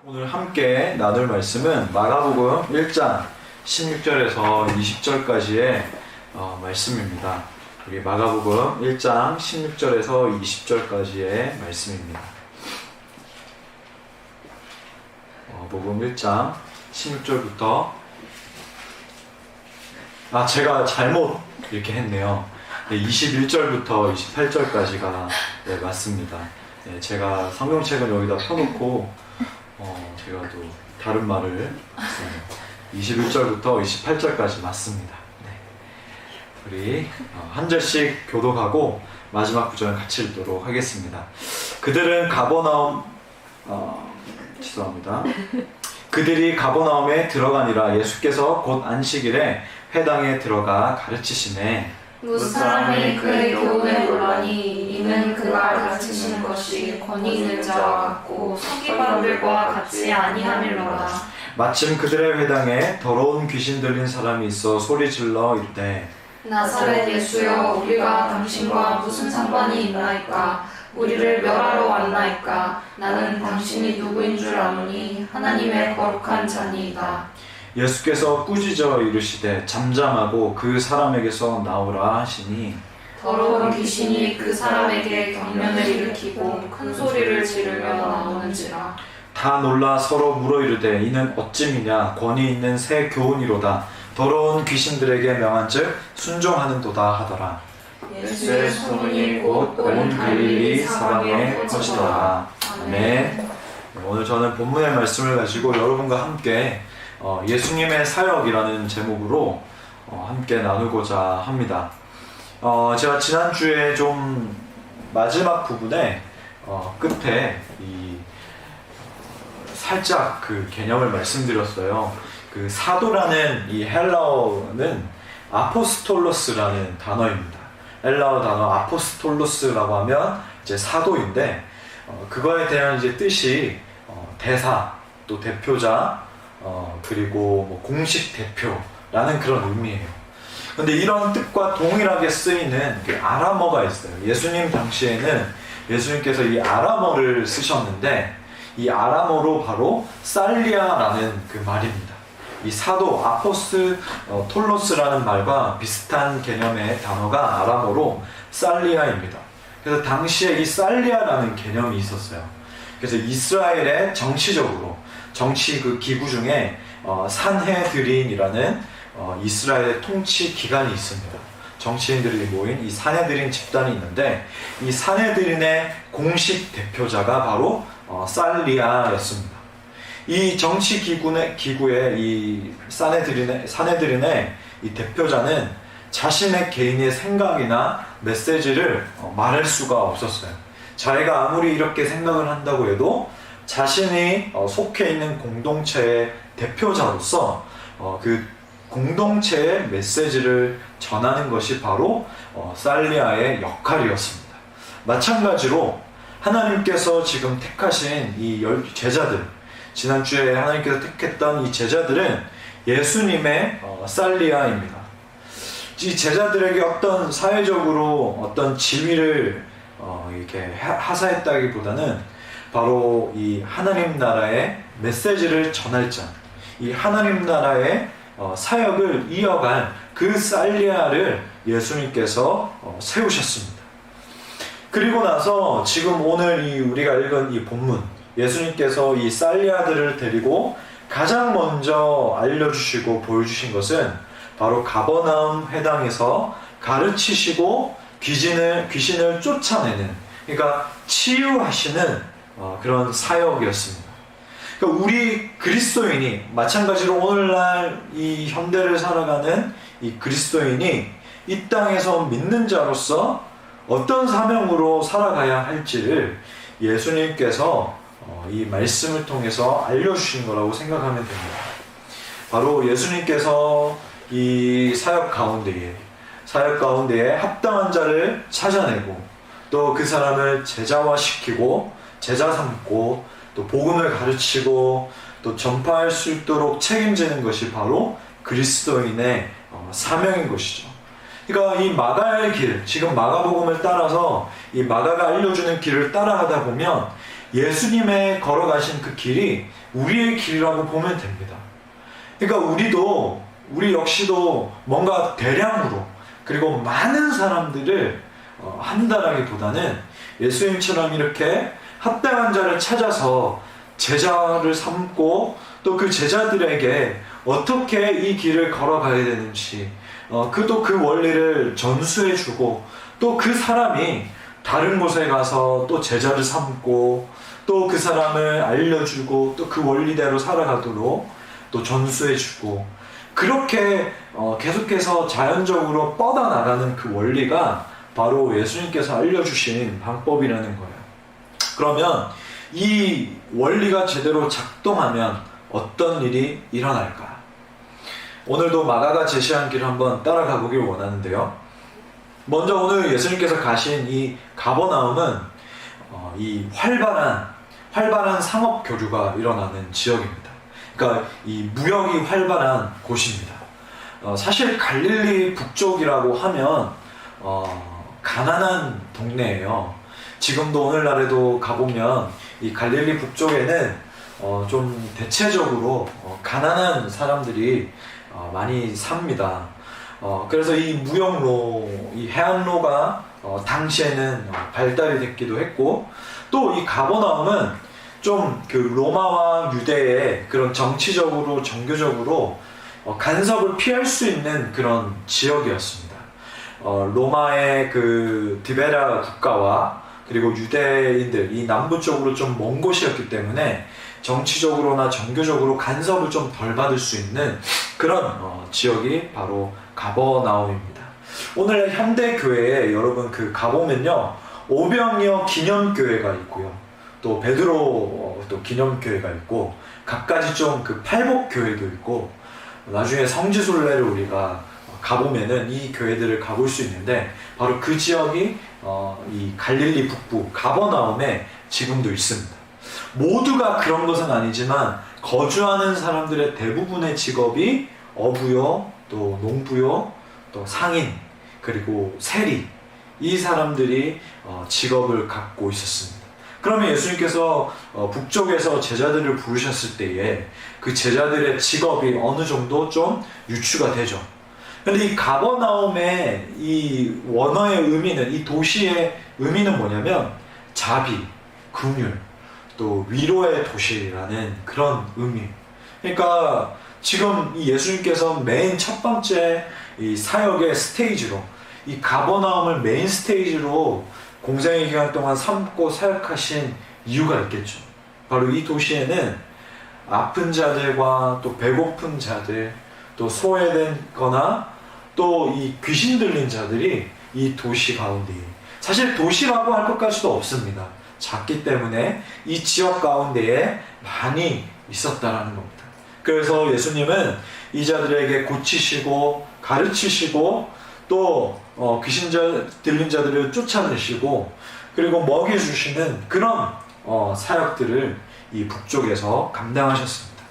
오늘 함께 나눌 말씀은 마가복음 1장 16절에서 20절까지의 말씀입니다. 우리 마가복음 1장 16절에서 20절까지의 말씀입니다. 복음 1장 16절부터 제가 잘못 이렇게 했네요. 21절부터 28절까지가 맞습니다. 제가 성경책을 여기다 펴놓고 제가 또 다른 말을 했습니다. 21절부터 28절까지 맞습니다. 우리 한 절씩 교독하고 마지막 구절을 같이 읽도록 하겠습니다. 그들이 가버나움에 들어가니라. 예수께서 곧 안식일에 회당에 들어가 가르치시매 무슨 사람이 그의 교훈에 놀라니 이는 그가 가르치시는 것이 권위 있는 자와 같고 서기관들과 같이 아니함일로라. 마침 그들의 회당에 더러운 귀신 들린 사람이 있어 소리질러 이르되 나사렛 예수여, 우리가 당신과 무슨 상관이 있나이까? 우리를 멸하러 왔나이까? 나는 당신이 누구인 줄 아노니 하나님의 거룩한 자니이다. 예수께서 꾸짖어 이르시되 잠잠하고 그 사람에게서 나오라 하시니 더러운 귀신이 그 사람에게 경련을 일으키고 큰 소리를 지르며 나오는지라. 다 놀라 서로 물어 이르되 이는 어찌미냐? 권위 있는 새 교훈이로다. 더러운 귀신들에게 명한즉 순종하는도다 하더라. 예수의 소문이 곧 온 갈릴리 사방에 퍼지더라. 아멘. 오늘 저는 본문의 말씀을 가지고 여러분과 함께 예수님의 사역이라는 제목으로 함께 나누고자 합니다. 제가 지난주에 좀 마지막 부분에 끝에 살짝 그 개념을 말씀드렸어요. 그 사도라는 이 헬라어는 아포스톨로스라는 단어입니다. 헬라어 단어 아포스톨로스라고 하면 이제 사도인데 그거에 대한 이제 뜻이 대사, 또 대표자, 그리고 뭐 공식 대표라는 그런 의미예요. 근데 이런 뜻과 동일하게 쓰이는 그 아람어가 있어요. 예수님 당시에는 예수님께서 이 아람어를 쓰셨는데 이 아람어로 바로 살리아라는 그 말입니다. 이 사도 아포스톨로스라는 말과 비슷한 개념의 단어가 아람어로 살리아입니다. 그래서 당시에 이 살리아라는 개념이 있었어요. 그래서 이스라엘의 정치 그 기구 중에 산헤드린이라는 이스라엘의 통치 기관이 있습니다. 정치인들이 모인 이 산헤드린 집단이 있는데 이 산헤드린의 공식 대표자가 바로 살리아였습니다. 이 정치 기구의 이 산헤드린의 이 대표자는 자신의 개인의 생각이나 메시지를 말할 수가 없었어요. 자기가 아무리 이렇게 생각을 한다고 해도 자신이 속해 있는 공동체의 대표자로서 그 공동체의 메시지를 전하는 것이 바로 살리아의 역할이었습니다. 마찬가지로 하나님께서 지금 택하신 이 제자들, 지난주에 하나님께서 택했던 이 제자들은 예수님의 살리아입니다. 이 제자들에게 어떤 사회적으로 어떤 지위를 이렇게 하사했다기보다는 바로 이 하나님 나라의 메시지를 전할 자, 이 하나님 나라의 사역을 이어갈 그 살리아를 예수님께서 세우셨습니다. 그리고 나서 지금 오늘 우리가 읽은 이 본문, 예수님께서 이 살리아들을 데리고 가장 먼저 알려주시고 보여주신 것은 바로 가버나움 회당에서 가르치시고 귀신을 쫓아내는, 그러니까 치유하시는 그런 사역이었습니다. 그러니까 우리 그리스도인이 마찬가지로 오늘날 이 현대를 살아가는 이 그리스도인이 이 땅에서 믿는 자로서 어떤 사명으로 살아가야 할지를 예수님께서 이 말씀을 통해서 알려주신 거라고 생각하면 됩니다. 바로 예수님께서 이 사역 가운데에 합당한 자를 찾아내고 또 그 사람을 제자화시키고 제자 삼고 또 복음을 가르치고 또 전파할 수 있도록 책임지는 것이 바로 그리스도인의 사명인 것이죠. 그러니까 이 마가의 길, 지금 마가복음을 따라서 이 마가가 알려주는 길을 따라가다 보면 예수님의 걸어가신 그 길이 우리의 길이라고 보면 됩니다. 그러니까 우리 역시도 뭔가 대량으로 그리고 많은 사람들을 한다라기보다는 예수님처럼 이렇게 합당한 자를 찾아서 제자를 삼고 또 그 제자들에게 어떻게 이 길을 걸어가야 되는지 그 원리를 전수해주고 또 그 사람이 다른 곳에 가서 또 제자를 삼고 또 그 사람을 알려주고 또 그 원리대로 살아가도록 또 전수해주고 그렇게 계속해서 자연적으로 뻗어나가는 그 원리가 바로 예수님께서 알려주신 방법이라는 거예요. 그러면 이 원리가 제대로 작동하면 어떤 일이 일어날까? 오늘도 마가가 제시한 길을 한번 따라가 보길 원하는데요. 먼저 오늘 예수님께서 가신 이 가버나움은 이 활발한 상업 교류가 일어나는 지역입니다. 그러니까 이 무역이 활발한 곳입니다. 사실 갈릴리 북쪽이라고 하면 가난한 동네예요. 지금도 오늘날에도 가보면 이 갈릴리 북쪽에는 좀 대체적으로 가난한 사람들이 많이 삽니다. 그래서 이 무역로, 이 해안로가 당시에는 발달이 됐기도 했고 또 이 가버나움은 좀 그 로마와 유대의 그런 정치적으로 종교적으로 간섭을 피할 수 있는 그런 지역이었습니다. 로마의 그 디베라 국가와 그리고 유대인들 이 남부 쪽으로 좀 먼 곳이었기 때문에 정치적으로나 종교적으로 간섭을 좀 덜 받을 수 있는 그런 지역이 바로 가버나움입니다. 오늘 현대 교회에 여러분 그 가보면요 오병이어 기념교회가 있고요 또 베드로 또 기념교회가 있고 각가지 좀 그 팔복교회도 있고 나중에 성지순례를 우리가 가보면은 이 교회들을 가볼 수 있는데 바로 그 지역이 이 갈릴리 북부 가버나움에 지금도 있습니다. 모두가 그런 것은 아니지만 거주하는 사람들의 대부분의 직업이 어부요, 또 농부요, 또 상인, 그리고 세리 이 사람들이 직업을 갖고 있었습니다. 그러면 예수님께서 북쪽에서 제자들을 부르셨을 때에 그 제자들의 직업이 어느 정도 좀 유추가 되죠. 그런데 이 가버나움의 이 원어의 의미는 이 도시의 의미는 뭐냐면 자비, 긍휼, 또 위로의 도시라는 그런 의미. 그러니까 지금 이 예수님께서 맨 첫 번째 이 사역의 스테이지로 이 가버나움을 메인 스테이지로 공생의 기간 동안 삼고 사역하신 이유가 있겠죠. 바로 이 도시에는 아픈 자들과 또 배고픈 자들, 또 소외된 거나 또 이 귀신 들린 자들이 이 도시 가운데 사실 도시라고 할 것까지도 없습니다. 작기 때문에 이 지역 가운데에 많이 있었다라는 겁니다. 그래서 예수님은 이 자들에게 고치시고 가르치시고 또 귀신 들린 자들을 쫓아내시고 그리고 먹여주시는 그런 사역들을 이 북쪽에서 감당하셨습니다.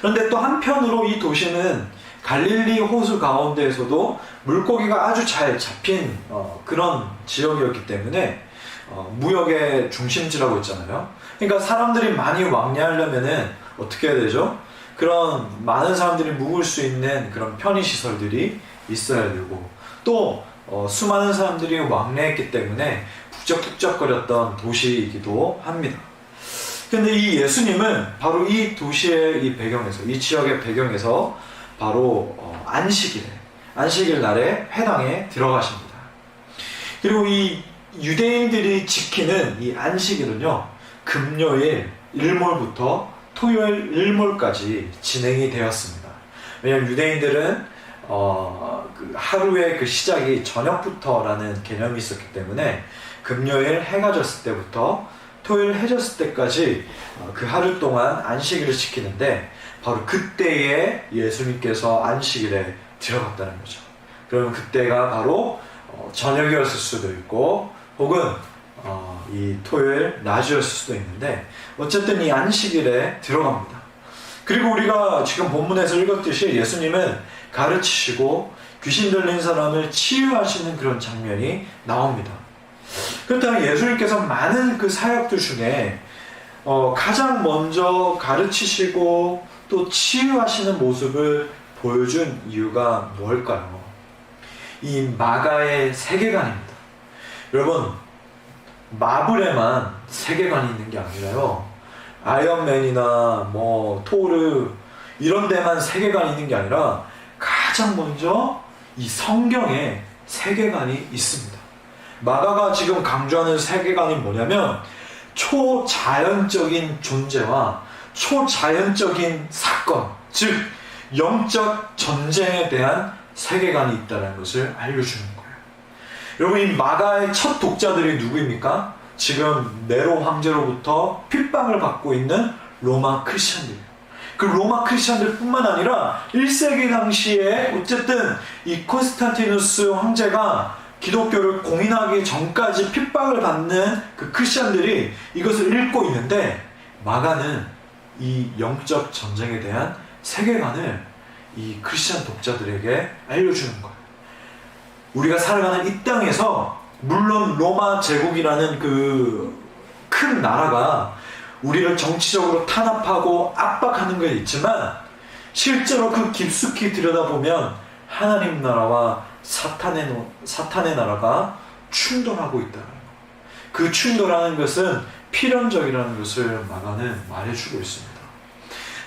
그런데 또 한편으로 이 도시는 갈릴리 호수 가운데에서도 물고기가 아주 잘 잡힌 그런 지역이었기 때문에 무역의 중심지라고 했잖아요. 그러니까 사람들이 많이 왕래하려면은 어떻게 해야 되죠? 그런 많은 사람들이 묵을 수 있는 그런 편의시설들이 있어야 되고 또 수많은 사람들이 왕래했기 때문에 북적북적거렸던 도시이기도 합니다. 근데 이 예수님은 바로 이 도시의 이 배경에서 이 지역의 배경에서 바로 안식일 날에 회당에 들어가십니다. 그리고 이 유대인들이 지키는 이 안식일은요 금요일 일몰부터 토요일 일몰까지 진행이 되었습니다. 왜냐하면 유대인들은 그 하루의 그 시작이 저녁부터라는 개념이 있었기 때문에 금요일 해가 졌을 때부터 토요일 해 졌을 때까지 그 하루 동안 안식일을 지키는데 바로 그때에 예수님께서 안식일에 들어갔다는 거죠. 그러면 그때가 바로 저녁이었을 수도 있고 혹은 이 토요일 낮이었을 수도 있는데 어쨌든 이 안식일에 들어갑니다. 그리고 우리가 지금 본문에서 읽었듯이 예수님은 가르치시고 귀신 들린 사람을 치유하시는 그런 장면이 나옵니다. 그렇다면 예수님께서 많은 그 사역들 중에 가장 먼저 가르치시고 또 치유하시는 모습을 보여준 이유가 뭘까요? 이 마가의 세계관입니다. 여러분, 마블에만 세계관이 있는 게 아니라요, 아이언맨이나 토르 이런 데만 세계관이 있는 게 아니라 가장 먼저 이 성경에 세계관이 있습니다. 마가가 지금 강조하는 세계관이 뭐냐면 초자연적인 존재와 초자연적인 사건, 즉 영적 전쟁에 대한 세계관이 있다는 것을 알려주는 거예요. 여러분, 이 마가의 첫 독자들이 누구입니까? 지금 네로 황제로부터 핍박을 받고 있는 로마 크리스천들이에요. 그 로마 크리스천들 뿐만 아니라 1세기 당시에 어쨌든 이 콘스탄티누스 황제가 기독교를 공인하기 전까지 핍박을 받는 그 크리스천들이 이것을 읽고 있는데, 마가는 이 영적 전쟁에 대한 세계관을 이 크리스천 독자들에게 알려주는 거예요. 우리가 살아가는 이 땅에서 물론 로마 제국이라는 그 큰 나라가 우리를 정치적으로 탄압하고 압박하는 게 있지만, 실제로 그 깊숙이 들여다보면 하나님 나라와 사탄의 나라가 충돌하고 있다는 거예요. 그 충돌하는 것은 필연적이라는 것을 마가는 말해주고 있습니다.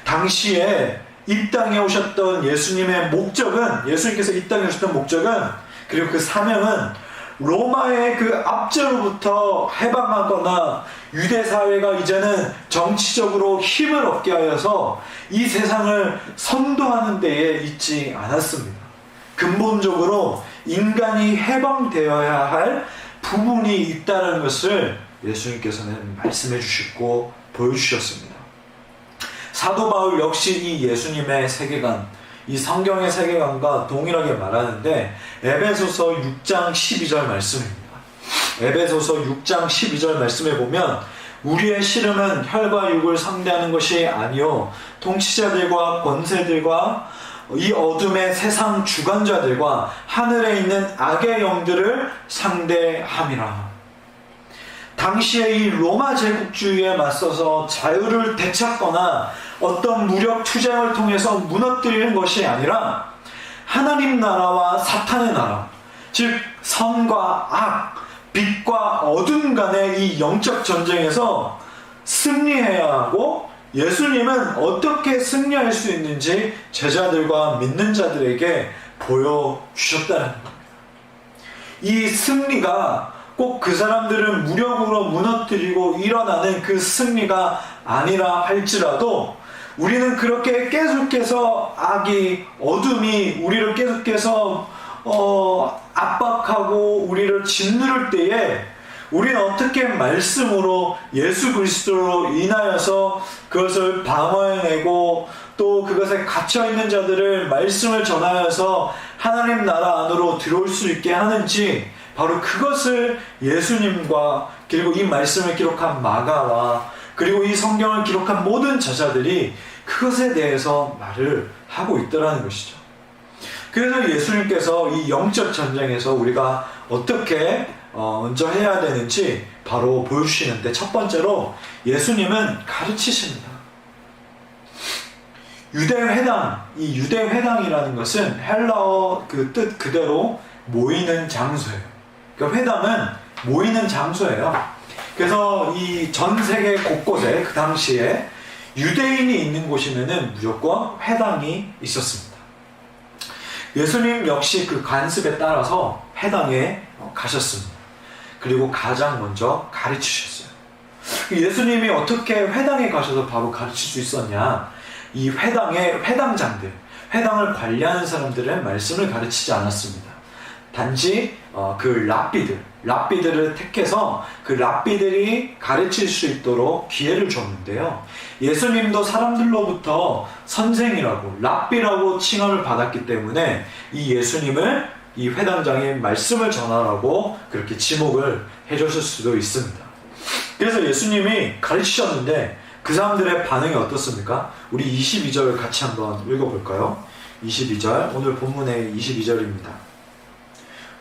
당시에 이 땅에 오셨던 예수님께서 이 땅에 오셨던 목적은, 그리고 그 사명은 로마의 그 압제로부터 해방하거나 유대 사회가 이제는 정치적으로 힘을 얻게 하여서 이 세상을 선도하는 데에 있지 않았습니다. 근본적으로 인간이 해방되어야 할 부분이 있다는 것을 예수님께서는 말씀해 주시고 보여주셨습니다. 사도 바울 역시 이 예수님의 세계관, 이 성경의 세계관과 동일하게 말하는데, 에베소서 6장 12절 말씀입니다. 에베소서 6장 12절 말씀에 보면, 우리의 씨름은 혈과 육을 상대하는 것이 아니요 통치자들과 권세들과 이 어둠의 세상 주관자들과 하늘에 있는 악의 영들을 상대함이라. 당시에 이 로마 제국주의에 맞서서 자유를 되찾거나 어떤 무력 투쟁을 통해서 무너뜨리는 것이 아니라 하나님 나라와 사탄의 나라, 즉 선과 악, 빛과 어둠 간의 이 영적 전쟁에서 승리해야 하고, 예수님은 어떻게 승리할 수 있는지 제자들과 믿는 자들에게 보여주셨다는 겁니다. 이 승리가 꼭 그 사람들을 무력으로 무너뜨리고 일어나는 그 승리가 아니라 할지라도, 우리는 그렇게 계속해서 악이, 어둠이 우리를 계속해서 압박하고 우리를 짓누를 때에 우리는 어떻게 말씀으로 예수 그리스도로 인하여서 그것을 방어해내고, 또 그것에 갇혀있는 자들을 말씀을 전하여서 하나님 나라 안으로 들어올 수 있게 하는지, 바로 그것을 예수님과 그리고 이 말씀을 기록한 마가와 그리고 이 성경을 기록한 모든 저자들이 그것에 대해서 말을 하고 있더라는 것이죠. 그래서 예수님께서 이 영적 전쟁에서 우리가 어떻게 먼저 해야 되는지 바로 보여주시는데, 첫 번째로 예수님은 가르치십니다. 유대회당, 이 유대회당이라는 것은 헬라어 그 뜻 그대로 모이는 장소예요. 그러니까 회당은 모이는 장소예요. 그래서 이 전 세계 곳곳에 그 당시에 유대인이 있는 곳이면은 무조건 회당이 있었습니다. 예수님 역시 그 관습에 따라서 회당에 가셨습니다. 그리고 가장 먼저 가르치셨어요. 예수님이 어떻게 회당에 가셔서 바로 가르칠 수 있었냐? 이 회당의 회당장들, 회당을 관리하는 사람들의 말씀을 가르치지 않았습니다. 단지 그 랍비들을 택해서 그 랍비들이 가르칠 수 있도록 기회를 줬는데요. 예수님도 사람들로부터 선생이라고, 랍비라고 칭함을 받았기 때문에 이 예수님을 이 회당장에 말씀을 전하라고 그렇게 지목을 해줬을 수도 있습니다. 그래서 예수님이 가르치셨는데 그 사람들의 반응이 어떻습니까? 우리 22절 같이 한번 읽어볼까요? 22절, 오늘 본문의 22절입니다.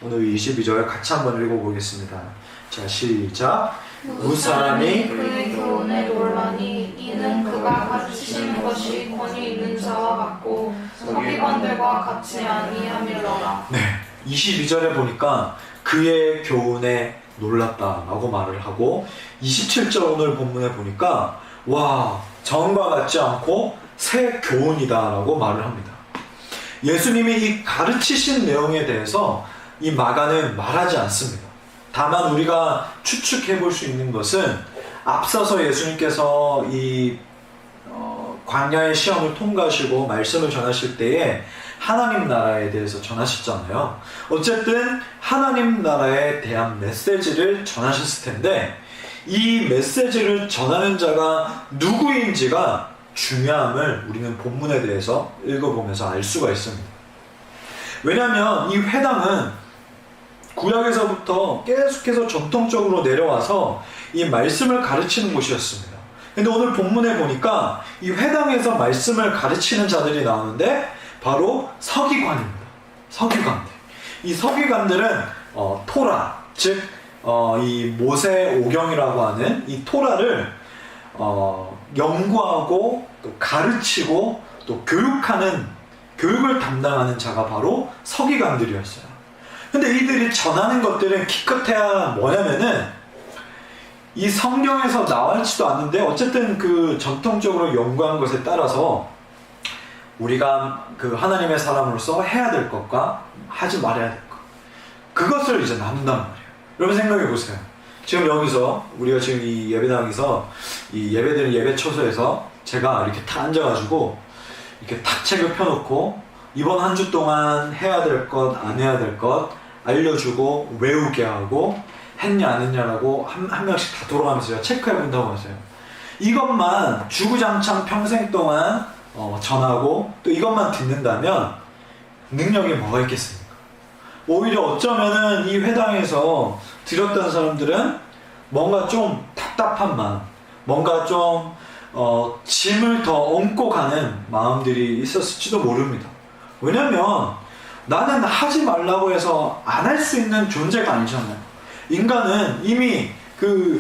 오늘 22절 같이 한번 읽어보겠습니다. 자, 시작. 무사람이 그의 교훈에 놀라니 이는 그가 가르치시는 것이 권위 있는 자와 같고 서기관들과 같이 아니함이로라. 네, 22절에 보니까 그의 교훈에 놀랐다라고 말을 하고 27절 오늘 본문에 보니까 와, 전과 같지 않고 새 교훈이다라고 말을 합니다. 예수님이 이 가르치신 내용에 대해서 이 마가는 말하지 않습니다. 다만 우리가 추측해 볼 수 있는 것은 앞서서 예수님께서 이 광야의 시험을 통과하시고 말씀을 전하실 때에 하나님 나라에 대해서 전하셨잖아요. 어쨌든 하나님 나라에 대한 메시지를 전하셨을 텐데 이 메시지를 전하는 자가 누구인지가 중요함을 우리는 본문에 대해서 읽어보면서 알 수가 있습니다. 왜냐하면 이 회당은 구약에서부터 계속해서 전통적으로 내려와서 이 말씀을 가르치는 곳이었습니다. 근데 오늘 본문에 보니까 이 회당에서 말씀을 가르치는 자들이 나오는데 바로 서기관입니다. 서기관들. 이 서기관들은 토라, 즉 이 모세 오경이라고 하는 이 토라를 연구하고 또 가르치고 또 교육을 담당하는 자가 바로 서기관들이었어요. 근데 이들이 전하는 것들은 기껏해야 뭐냐면은 이 성경에서 나와있지도 않는데 어쨌든 그 전통적으로 연구한 것에 따라서 우리가 그 하나님의 사람으로서 해야 될 것과 하지 말아야 될 것, 그것을 이제 나눈단 말이에요. 여러분 생각해 보세요. 지금 여기서 우리가 지금 이 예배당에서 이 예배드리는 예배 초소에서 제가 이렇게 탁 앉아가지고 이렇게 탁 책을 펴놓고 이번 한 주 동안 해야 될 것, 안 해야 될 것 알려주고 외우게 하고 했냐 안 했냐라고 한 명씩 다 돌아가면서 제가 체크해 본다고 하세요. 이것만 주구장창 평생 동안 전하고 또 이것만 듣는다면 능력이 뭐가 있겠습니까? 오히려 어쩌면은 이 회당에서 들었던 사람들은 뭔가 좀 답답한 마음, 뭔가 좀 짐을 더 얹고 가는 마음들이 있었을지도 모릅니다. 왜냐면 나는 하지 말라고 해서 안 할 수 있는 존재가 아니잖아요. 인간은 이미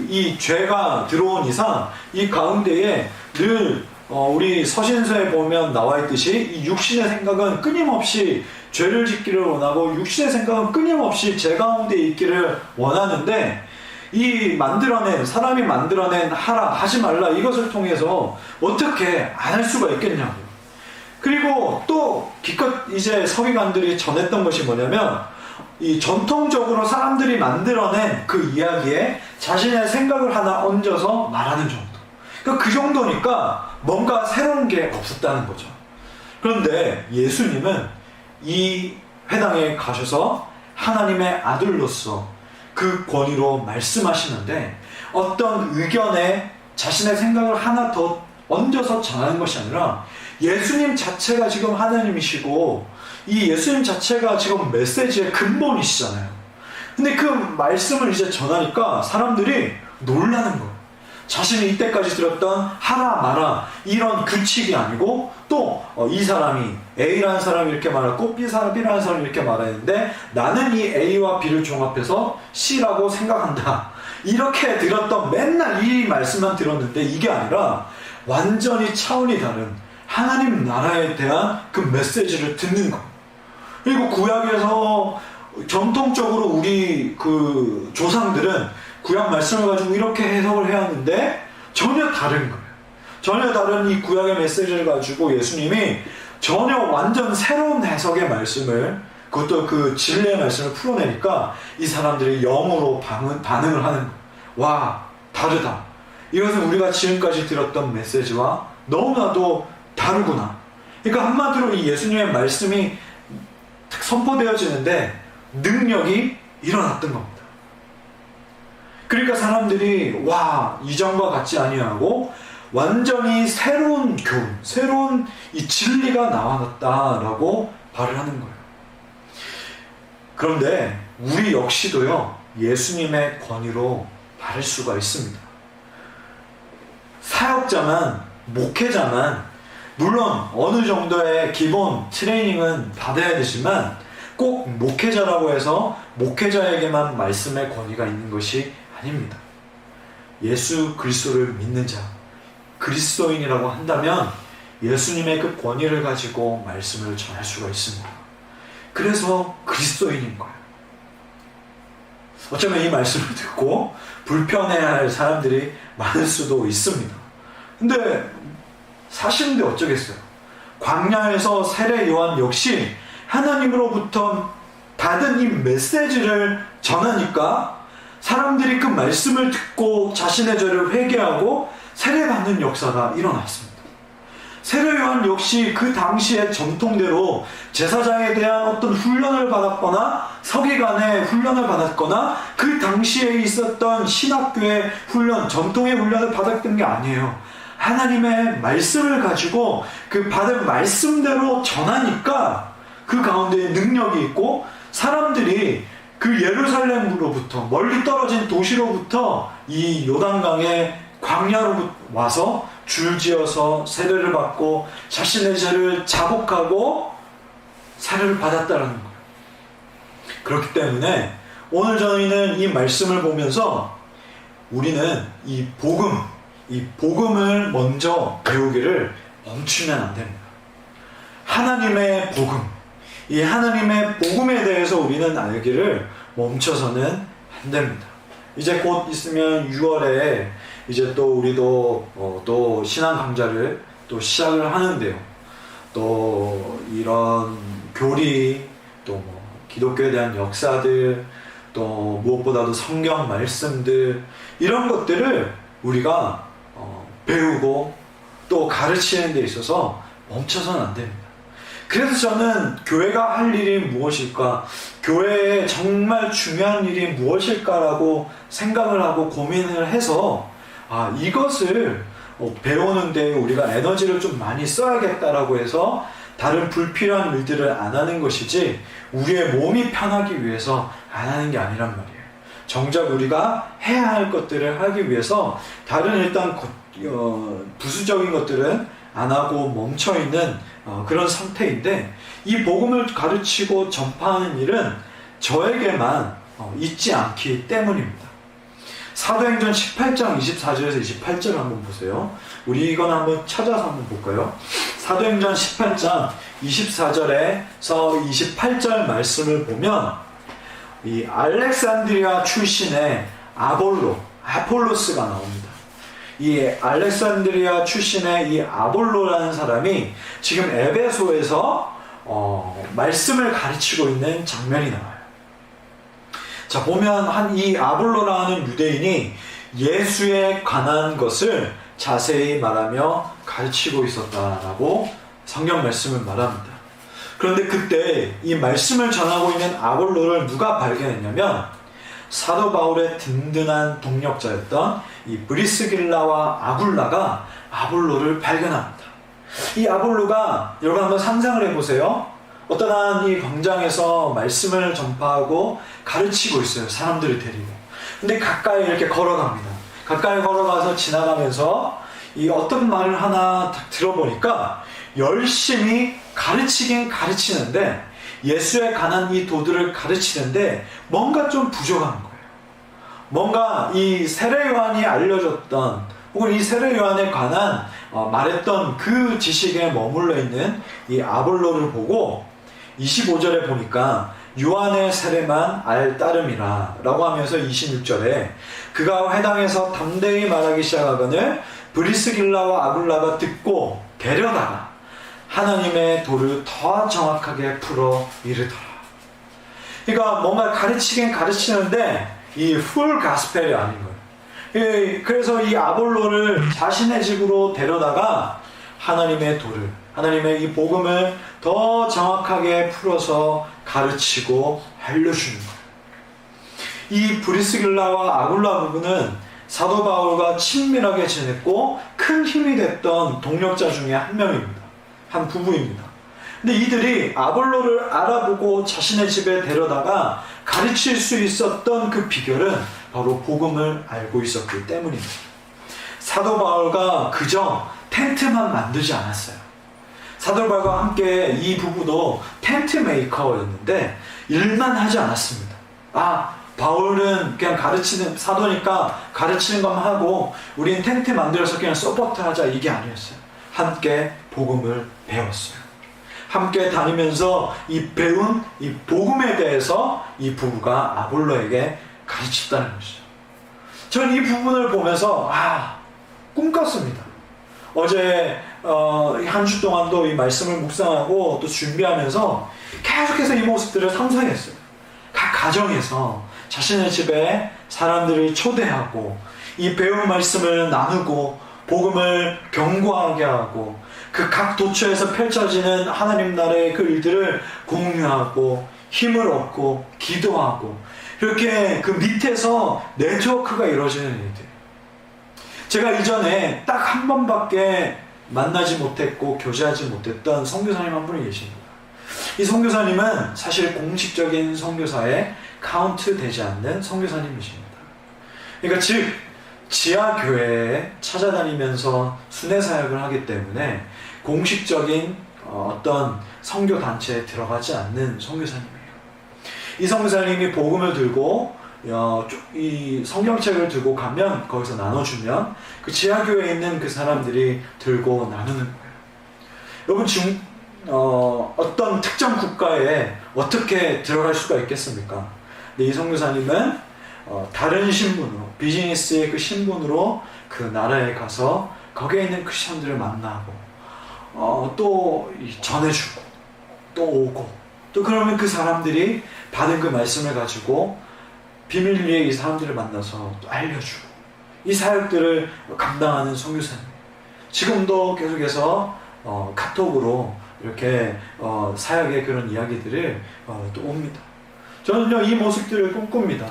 이 죄가 들어온 이상 이 가운데에 늘 우리 서신서에 보면 나와 있듯이 이 육신의 생각은 끊임없이 죄를 짓기를 원하고 육신의 생각은 끊임없이 죄 가운데 있기를 원하는데 이 사람이 만들어낸 하라 하지 말라 이것을 통해서 어떻게 안 할 수가 있겠냐고요. 그리고 또 기껏 이제 서기관들이 전했던 것이 뭐냐면 이 전통적으로 사람들이 만들어낸 그 이야기에 자신의 생각을 하나 얹어서 말하는 정도. 그러니까 그 정도니까 뭔가 새로운 게 없었다는 거죠. 그런데 예수님은 이 회당에 가셔서 하나님의 아들로서 그 권위로 말씀하시는데 어떤 의견에 자신의 생각을 하나 더 얹어서 전하는 것이 아니라 예수님 자체가 지금 하나님이시고 이 예수님 자체가 지금 메시지의 근본이시잖아요. 근데 그 말씀을 이제 전하니까 사람들이 놀라는 거예요. 자신이 이때까지 들었던 하라 마라 이런 규칙이 아니고 또 이 사람이 A라는 사람이 이렇게 말하고 B라는 사람이 이렇게 말했는데 나는 이 A와 B를 종합해서 C라고 생각한다. 이렇게 들었던 맨날 이 말씀만 들었는데 이게 아니라 완전히 차원이 다른 하나님 나라에 대한 그 메시지를 듣는 거. 그리고 구약에서 전통적으로 우리 그 조상들은 구약 말씀을 가지고 이렇게 해석을 해왔는데 전혀 다른 거예요. 전혀 다른 이 구약의 메시지를 가지고 예수님이 전혀 완전 새로운 해석의 말씀을 그것도 그 진리의 말씀을 풀어내니까 이 사람들이 영으로 반응을 하는 거예요. 와, 다르다. 이것은 우리가 지금까지 들었던 메시지와 너무나도 다르구나. 그러니까 한마디로 이 예수님의 말씀이 선포되어지는데 능력이 일어났던 겁니다. 그러니까 사람들이 와, 이전과 같지 아니하고 완전히 새로운 교훈, 새로운 이 진리가 나왔다라고 말을 하는 거예요. 그런데 우리 역시도요, 예수님의 권위로 말할 수가 있습니다. 사역자만, 목회자만 물론 어느 정도의 기본 트레이닝은 받아야 되지만 꼭 목회자라고 해서 목회자에게만 말씀의 권위가 있는 것이 아닙니다. 예수 그리스도를 믿는 자, 그리스도인이라고 한다면 예수님의 그 권위를 가지고 말씀을 전할 수가 있습니다. 그래서 그리스도인인 거예요. 어쩌면 이 말씀을 듣고 불편해할 사람들이 많을 수도 있습니다. 근데 사실인데 어쩌겠어요. 광야에서 세례 요한 역시 하나님으로부터 받은 이 메시지를 전하니까 사람들이 그 말씀을 듣고 자신의 죄를 회개하고 세례받는 역사가 일어났습니다. 세례 요한 역시 그 당시의 전통대로 제사장에 대한 어떤 훈련을 받았거나 서기관의 훈련을 받았거나 그 당시에 있었던 신학교의 훈련, 전통의 훈련을 받았던 게 아니에요. 하나님의 말씀을 가지고 그 받은 말씀대로 전하니까 그 가운데 능력이 있고 사람들이 그 예루살렘으로부터 멀리 떨어진 도시로부터 이 요단강의 광야로 와서 줄지어서 세례를 받고 자신의 죄를 자복하고 세례를 받았다는 거예요. 그렇기 때문에 오늘 저희는 이 말씀을 보면서 우리는 이 복음을 먼저 배우기를 멈추면 안 됩니다. 하나님의 복음, 이 하나님의 복음에 대해서 우리는 알기를 멈춰서는 안 됩니다. 이제 곧 있으면 6월에 이제 또 우리도 또 신앙 강좌를 또 시작을 하는데요. 또 이런 교리, 또 뭐 기독교에 대한 역사들, 또 무엇보다도 성경 말씀들, 이런 것들을 우리가 배우고 또 가르치는 데 있어서 멈춰서는 안 됩니다. 그래서 저는 교회가 할 일이 무엇일까, 교회에 정말 중요한 일이 무엇일까라고 생각을 하고 고민을 해서 이것을 배우는데 우리가 에너지를 좀 많이 써야겠다라고 해서 다른 불필요한 일들을 안 하는 것이지 우리의 몸이 편하기 위해서 안 하는 게 아니란 말이에요. 정작 우리가 해야 할 것들을 하기 위해서 다른 일단 부수적인 것들은 안 하고 멈춰있는 그런 상태인데, 이 복음을 가르치고 전파하는 일은 저에게만 있지 않기 때문입니다. 사도행전 18장 24절에서 28절을 한번 보세요. 우리 이건 한번 찾아서 한번 볼까요? 사도행전 18장 24절에서 28절 말씀을 보면 이 알렉산드리아 출신의 아폴로스가 나옵니다. 이 알렉산드리아 출신의 이 아볼로라는 사람이 지금 에베소에서 말씀을 가르치고 있는 장면이 나와요. 자, 보면 이 아볼로라는 유대인이 예수에 관한 것을 자세히 말하며 가르치고 있었다라고 성경 말씀을 말합니다. 그런데 그때 이 말씀을 전하고 있는 아볼로를 누가 발견했냐면 사도 바울의 든든한 동력자였던 이 브리스길라와 아굴라가 아볼로를 발견합니다. 이 아볼로가 여러분 한번 상상을 해보세요. 어떠한 이 광장에서 말씀을 전파하고 가르치고 있어요. 사람들을 데리고. 근데 가까이 이렇게 걸어갑니다. 가까이 걸어가서 지나가면서 이 어떤 말을 하나 딱 들어보니까 열심히 가르치긴 가르치는데, 예수에 관한 이 도들을 가르치는데 뭔가 좀 부족한 거예요. 뭔가 이 세례 요한이 알려줬던, 혹은 이 세례 요한에 관한 말했던 그 지식에 머물러 있는 이 아볼로를 보고 25절에 보니까 요한의 세례만 알 따름이라 라고 하면서 26절에 그가 회당에서 담대히 말하기 시작하거늘 브리스길라와 아굴라가 듣고 데려다가 하나님의 도를 더 정확하게 풀어 이르더라. 그러니까 뭔가 가르치긴 가르치는데 이 풀 가스펠이 아닌 거예요. 그래서 이 아볼로를 자신의 집으로 데려다가 하나님의 도를, 하나님의 이 복음을 더 정확하게 풀어서 가르치고 알려주는 거예요. 이 브리스길라와 아굴라 부부는 사도 바울과 친밀하게 지냈고 큰 힘이 됐던 동력자 중에 한 명입니다. 한 부부입니다. 근데 이들이 아볼로를 알아보고 자신의 집에 데려다가 가르칠 수 있었던 그 비결은 바로 복음을 알고 있었기 때문입니다. 사도 바울과 그저 텐트만 만들지 않았어요. 사도 바울과 함께 이 부부도 텐트 메이커였는데 일만 하지 않았습니다. 바울은 그냥 가르치는 사도니까 가르치는 것만 하고 우린 텐트 만들어서 그냥 서포트 하자, 이게 아니었어요. 함께 복음을 배웠어요. 함께 다니면서 이 배운 이 복음에 대해서 이 부부가 아볼로에게 가르쳤다는 것이죠. 저는 이 부분을 보면서 꿈꿨습니다. 어제 한 주 동안도 이 말씀을 묵상하고 또 준비하면서 계속해서 이 모습들을 상상했어요. 각 가정에서 자신의 집에 사람들을 초대하고 이 배운 말씀을 나누고 복음을 경고하게 하고 그 각 도처에서 펼쳐지는 하나님 나라의 그 일들을 공유하고 힘을 얻고 기도하고 이렇게 그 밑에서 네트워크가 이루어지는 일들. 제가 이전에 딱 한 번밖에 만나지 못했고 교제하지 못했던 선교사님 한 분이 계십니다. 이 선교사님은 사실 공식적인 선교사에 카운트 되지 않는 선교사님이십니다. 그러니까 즉 지하교회에 찾아다니면서 순회사역을 하기 때문에 공식적인 어떤 선교단체에 들어가지 않는 선교사님이에요. 이 선교사님이 복음을 들고 이 성경책을 들고 가면 거기서 나눠주면 그 지하교회에 있는 그 사람들이 들고 나누는 거예요. 여러분 지금 어떤 특정 국가에 어떻게 들어갈 수가 있겠습니까? 근데 이 선교사님은 다른 신분으로, 비즈니스의 그 신분으로 그 나라에 가서 거기에 있는 크리스천들을 만나고 또 전해주고 또 오고 또 그러면 그 사람들이 받은 그 말씀을 가지고 비밀리에 이 사람들을 만나서 또 알려주고 이 사역들을 감당하는 선교사님. 지금도 계속해서 카톡으로 이렇게 사역의 그런 이야기들을 또 옵니다. 저는요 이 모습들을 꿈꿉니다.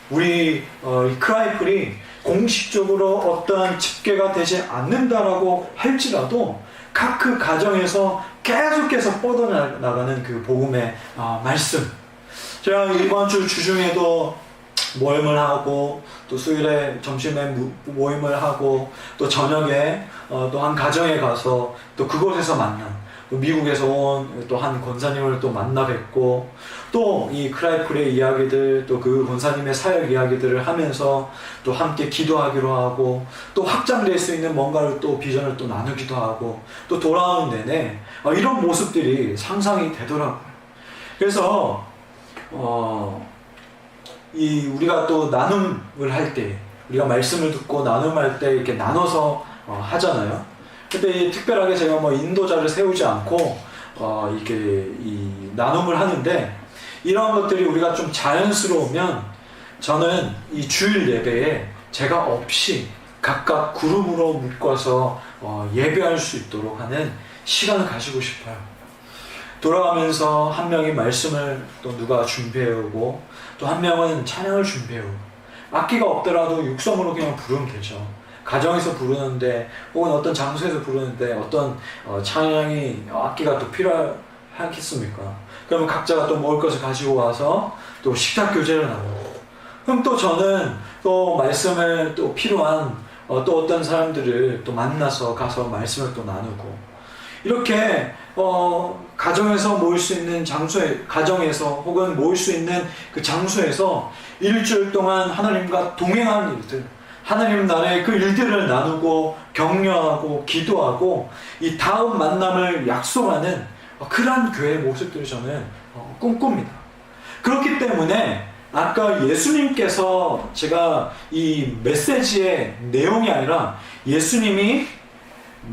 우리 이 크라이플이 공식적으로 어떠한 집계가 되지 않는다라고 할지라도 각 그 가정에서 계속해서 뻗어나가는 그 복음의 말씀. 제가 이번 주 주중에도 모임을 하고 또 수요일에 점심에 모임을 하고 또 저녁에 또 한 가정에 가서 또 그곳에서 만난 또 미국에서 온 또 한 권사님을 또 만나 뵙고 또 이 크라이플의 이야기들 또 그 권사님의 사역 이야기들을 하면서 또 함께 기도하기로 하고 또 확장될 수 있는 뭔가를 또 비전을 또 나누기도 하고 또 돌아오는 내내 이런 모습들이 상상이 되더라고요. 그래서 우리가 또 나눔을 할 때, 우리가 말씀을 듣고 나눔할 때 이렇게 나눠서 하잖아요. 근데 특별하게 제가 인도자를 세우지 않고 이렇게 이 나눔을 하는데 이런 것들이 우리가 좀 자연스러우면 저는 이 주일 예배에 제가 없이 각각 그룹으로 묶어서 예배할 수 있도록 하는 시간을 가지고 싶어요. 돌아가면서 한 명이 말씀을 또 누가 준비해오고 또 한 명은 찬양을 준비해오고 악기가 없더라도 육성으로 그냥 부르면 되죠. 가정에서 부르는데 혹은 어떤 장소에서 부르는데 어떤 찬양이 악기가 또 필요하겠습니까? 그러면 각자가 또 먹을 것을 가지고 와서 또 식탁 교제를 나누고 그럼 또 저는 또 말씀을 또 필요한 또 어떤 사람들을 또 만나서 가서 말씀을 또 나누고 이렇게 가정에서 모일 수 있는 장소에 가정에서 혹은 모일 수 있는 그 장소에서 일주일 동안 하나님과 동행하는 일들 하나님 나라의 그 일들을 나누고 격려하고 기도하고 이 다음 만남을 약속하는 그러한 교회의 모습들을 저는 꿈꿉니다. 그렇기 때문에 아까 예수님께서 제가 이 메시지의 내용이 아니라 예수님이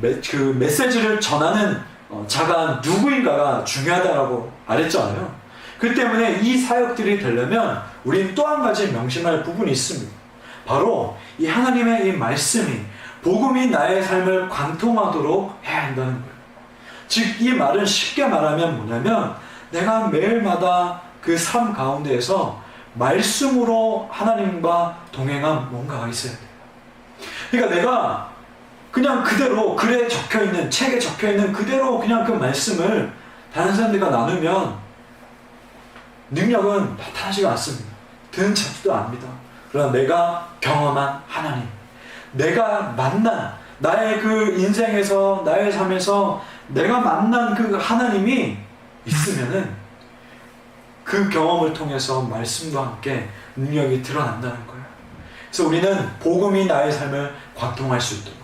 그 메시지를 전하는 자가 누구인가가 중요하다고 말했잖아요. 그 때문에 이 사역들이 되려면 우리는 또 한 가지 명심할 부분이 있습니다. 바로 이 하나님의 이 말씀이 복음이 나의 삶을 관통하도록 해야 한다는 거예요. 즉 이 말은 쉽게 말하면 뭐냐면 내가 매일마다 그 삶 가운데에서 말씀으로 하나님과 동행한 뭔가가 있어야 돼요. 그러니까 내가 그냥 그대로 글에 적혀있는 책에 적혀있는 그대로 그냥 그 말씀을 다른 사람들과 나누면 능력은 나타나지가 않습니다. 드는 척도 압니다. 그러나 내가 경험한 하나님, 내가 만난 나의 그 인생에서 나의 삶에서 내가 만난 그 하나님이 있으면은 그 경험을 통해서 말씀과 함께 능력이 드러난다는 거예요. 그래서 우리는 복음이 나의 삶을 관통할 수 있도록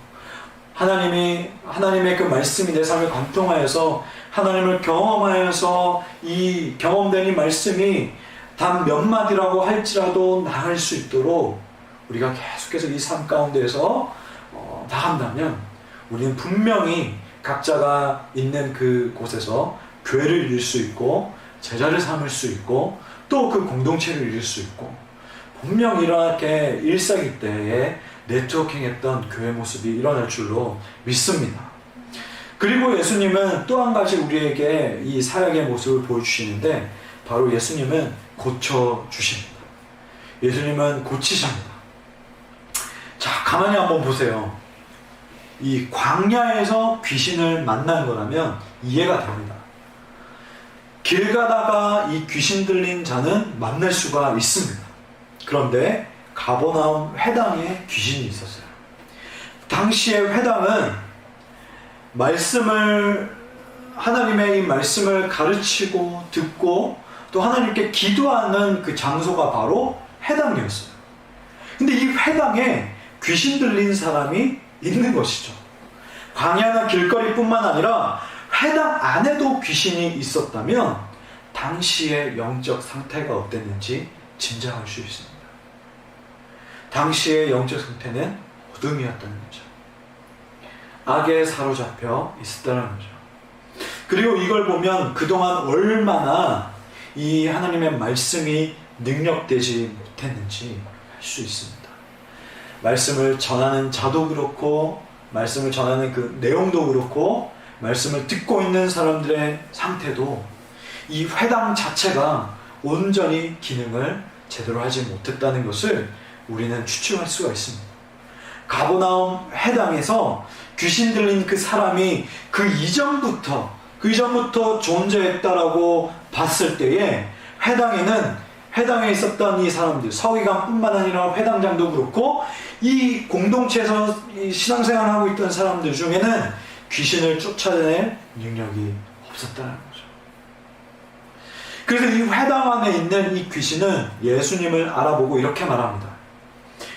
하나님의 그 말씀이 내 삶을 관통하여서 하나님을 경험하여서 이 경험된 이 말씀이 단 몇 마디라고 할지라도 나갈 수 있도록 우리가 계속해서 이 삶 가운데에서 나간다면 우리는 분명히 각자가 있는 그 곳에서 교회를 이룰 수 있고 제자를 삼을 수 있고 또 그 공동체를 이룰 수 있고 분명 이렇게 일사기때에 네트워킹했던 교회 모습이 일어날 줄로 믿습니다. 그리고 예수님은 또 한 가지 우리에게 이 사역의 모습을 보여주시는데 바로 예수님은 고쳐주십니다. 예수님은 고치십니다. 자, 가만히 한번 보세요. 이 광야에서 귀신을 만난 거라면 이해가 됩니다. 길 가다가 이 귀신 들린 자는 만날 수가 있습니다. 그런데 가버나움 회당에 귀신이 있었어요. 당시의 회당은 하나님의 이 말씀을 가르치고 듣고 또 하나님께 기도하는 그 장소가 바로 회당이었어요. 근데 이 회당에 귀신 들린 사람이 있는 것이죠. 광야나 길거리뿐만 아니라 회당 안에도 귀신이 있었다면 당시의 영적 상태가 어땠는지 짐작할 수 있습니다. 당시의 영적 상태는 어둠이었다는 거죠. 악에 사로잡혀 있었다는 거죠. 그리고 이걸 보면 그동안 얼마나 이 하나님의 말씀이 능력되지 못했는지 알 수 있습니다. 말씀을 전하는 자도 그렇고 말씀을 전하는 그 내용도 그렇고 말씀을 듣고 있는 사람들의 상태도 이 회당 자체가 온전히 기능을 제대로 하지 못했다는 것을 우리는 추측할 수가 있습니다. 가버나움 회당에서 귀신 들린 그 사람이 그 이전부터 존재했다라고 봤을 때에 회당에 있었던 이 사람들, 서기관뿐만 아니라 회당장도 그렇고 이 공동체에서 이 신앙생활을 하고 있던 사람들 중에는 귀신을 쫓아낼 능력이 없었다는 거죠. 그래서 이 회당 안에 있는 이 귀신은 예수님을 알아보고 이렇게 말합니다.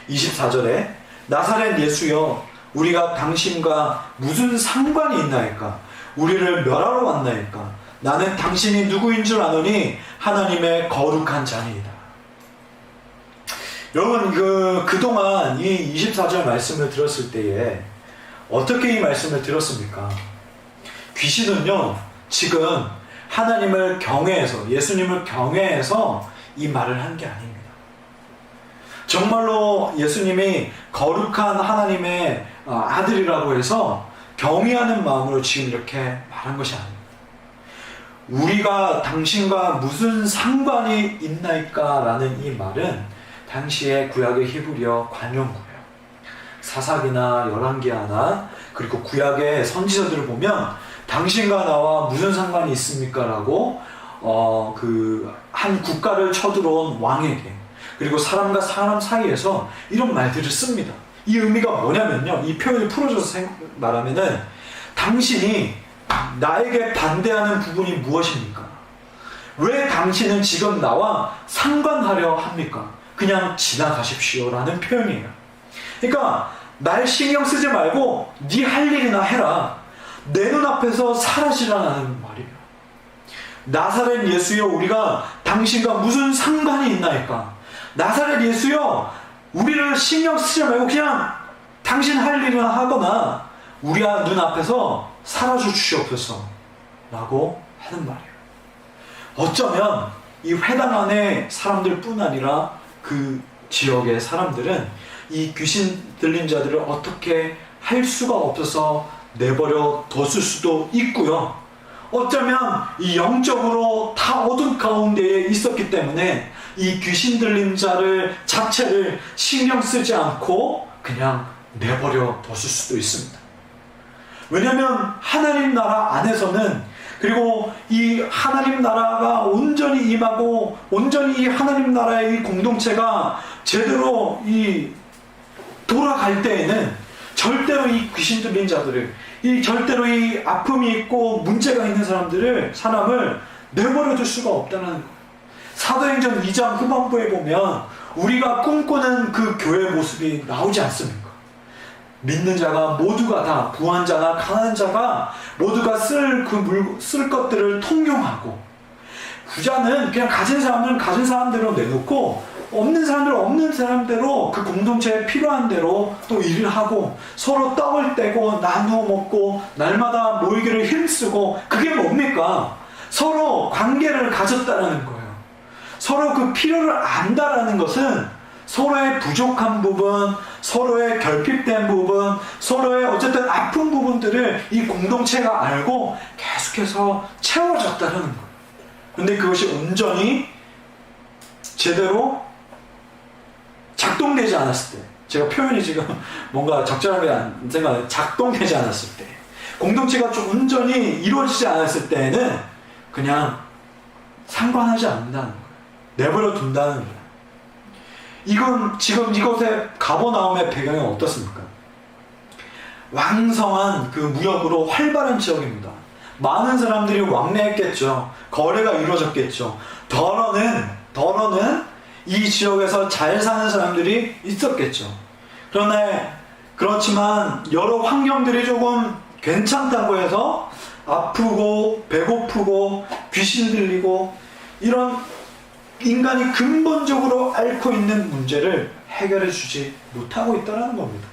24절에 나사렛 예수여 우리가 당신과 무슨 상관이 있나이까? 우리를 멸하러 왔나이까? 나는 당신이 누구인 줄 아노니 하나님의 거룩한 자니이다. 여러분 그동안 이 24절 말씀을 들었을 때에 어떻게 이 말씀을 들었습니까? 귀신은요 지금 하나님을 경외해서 예수님을 경외해서 이 말을 한 게 아닙니다. 정말로 예수님이 거룩한 하나님의 아들이라고 해서 경외하는 마음으로 지금 이렇게 말한 것이 아닙니다. 우리가 당신과 무슨 상관이 있나이까? 라는 이 말은 당시의 구약의 히브리어 관용구예요. 사사기나 열왕기하나 그리고 구약의 선지서들을 보면 당신과 나와 무슨 상관이 있습니까? 라고 한 국가를 쳐들어온 왕에게 그리고 사람과 사람 사이에서 이런 말들을 씁니다. 이 의미가 뭐냐면요. 이 표현을 풀어줘서 말하면은 당신이 나에게 반대하는 부분이 무엇입니까? 왜 당신은 지금 나와 상관하려 합니까? 그냥 지나가십시오 라는 표현이에요. 그러니까 날 신경 쓰지 말고 네 할 일이나 해라. 내 눈앞에서 사라지라는 말이에요. 나사렛 예수여 우리가 당신과 무슨 상관이 있나이까? 나사렛 예수여 우리를 신경 쓰지 말고 그냥 당신 할 일이나 하거나 우리 눈앞에서 사라져 주시옵소서 라고 하는 말이에요. 어쩌면 이 회당 안에 사람들뿐 아니라 그 지역의 사람들은 이 귀신 들린 자들을 어떻게 할 수가 없어서 내버려 뒀을 수도 있고요. 어쩌면 이 영적으로 다 어둠 가운데에 있었기 때문에 이 귀신 들린 자를 자체를 신경 쓰지 않고 그냥 내버려 뒀을 수도 있습니다. 왜냐하면 하나님 나라 안에서는 그리고 이 하나님 나라가 온전히 임하고 온전히 이 하나님 나라의 이 공동체가 제대로 이 돌아갈 때에는 절대로 이 귀신 들린 자들을 이 절대로 이 아픔이 있고 문제가 있는 사람을 내버려 둘 수가 없다는 거예요. 사도행전 2장 후반부에 보면 우리가 꿈꾸는 그 교회 모습이 나오지 않습니까? 믿는 자가 모두가 다, 부한 자나 가난한 자가 모두가 쓸 것들을 통용하고, 부자는 그냥 가진 사람은 가진 사람대로 내놓고, 없는 사람들은 없는 사람대로 그 공동체에 필요한 대로 또 일을 하고, 서로 떡을 떼고 나누어 먹고 날마다 모이기를 힘쓰고, 그게 뭡니까? 서로 관계를 가졌다라는 거예요. 서로 그 필요를 안다라는 것은 서로의 부족한 부분, 서로의 결핍된 부분, 서로의 어쨌든 아픈 부분들을 이 공동체가 알고 계속해서 채워졌다는 거예요. 근데 그것이 온전히 제대로 작동되지 않았을 때, 제가 표현이 지금 뭔가 적절하게 안 생각해요. 작동되지 않았을 때, 공동체가 좀 온전히 이루어지지 않았을 때는 그냥 상관하지 않는다는 거예요. 내버려 둔다는 거예요. 이건 지금 이곳의 가버나움의 배경이 어떻습니까? 왕성한 그 무역으로 활발한 지역입니다. 많은 사람들이 왕래했겠죠. 거래가 이루어졌겠죠. 더러는 이 지역에서 잘 사는 사람들이 있었겠죠. 그렇지만 여러 환경들이 조금 괜찮다고 해서 아프고 배고프고 귀신 들리고 이런 인간이 근본적으로 앓고 있는 문제를 해결해 주지 못하고 있다는 겁니다.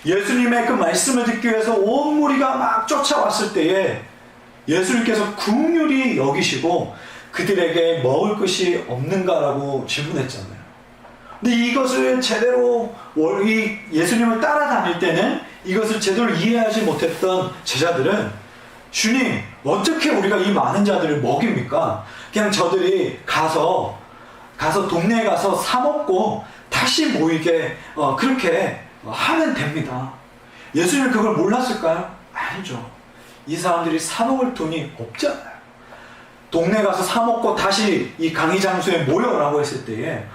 예수님의 그 말씀을 듣기 위해서 온 무리가 막 쫓아왔을 때에 예수님께서 긍휼히 여기시고 그들에게 먹을 것이 없는가라고 질문했잖아요. 근데 이것을 제대로 예수님을 따라다닐 때는 이것을 제대로 이해하지 못했던 제자들은, 주님, 어떻게 우리가 이 많은 자들을 먹입니까? 그냥 저들이 가서 동네에 가서 사 먹고 다시 모이게 그렇게 하면 됩니다. 예수님은 그걸 몰랐을까요? 아니죠. 이 사람들이 사 먹을 돈이 없잖아요. 동네 가서 사 먹고 다시 이 강의 장소에 모여라고 했을 때에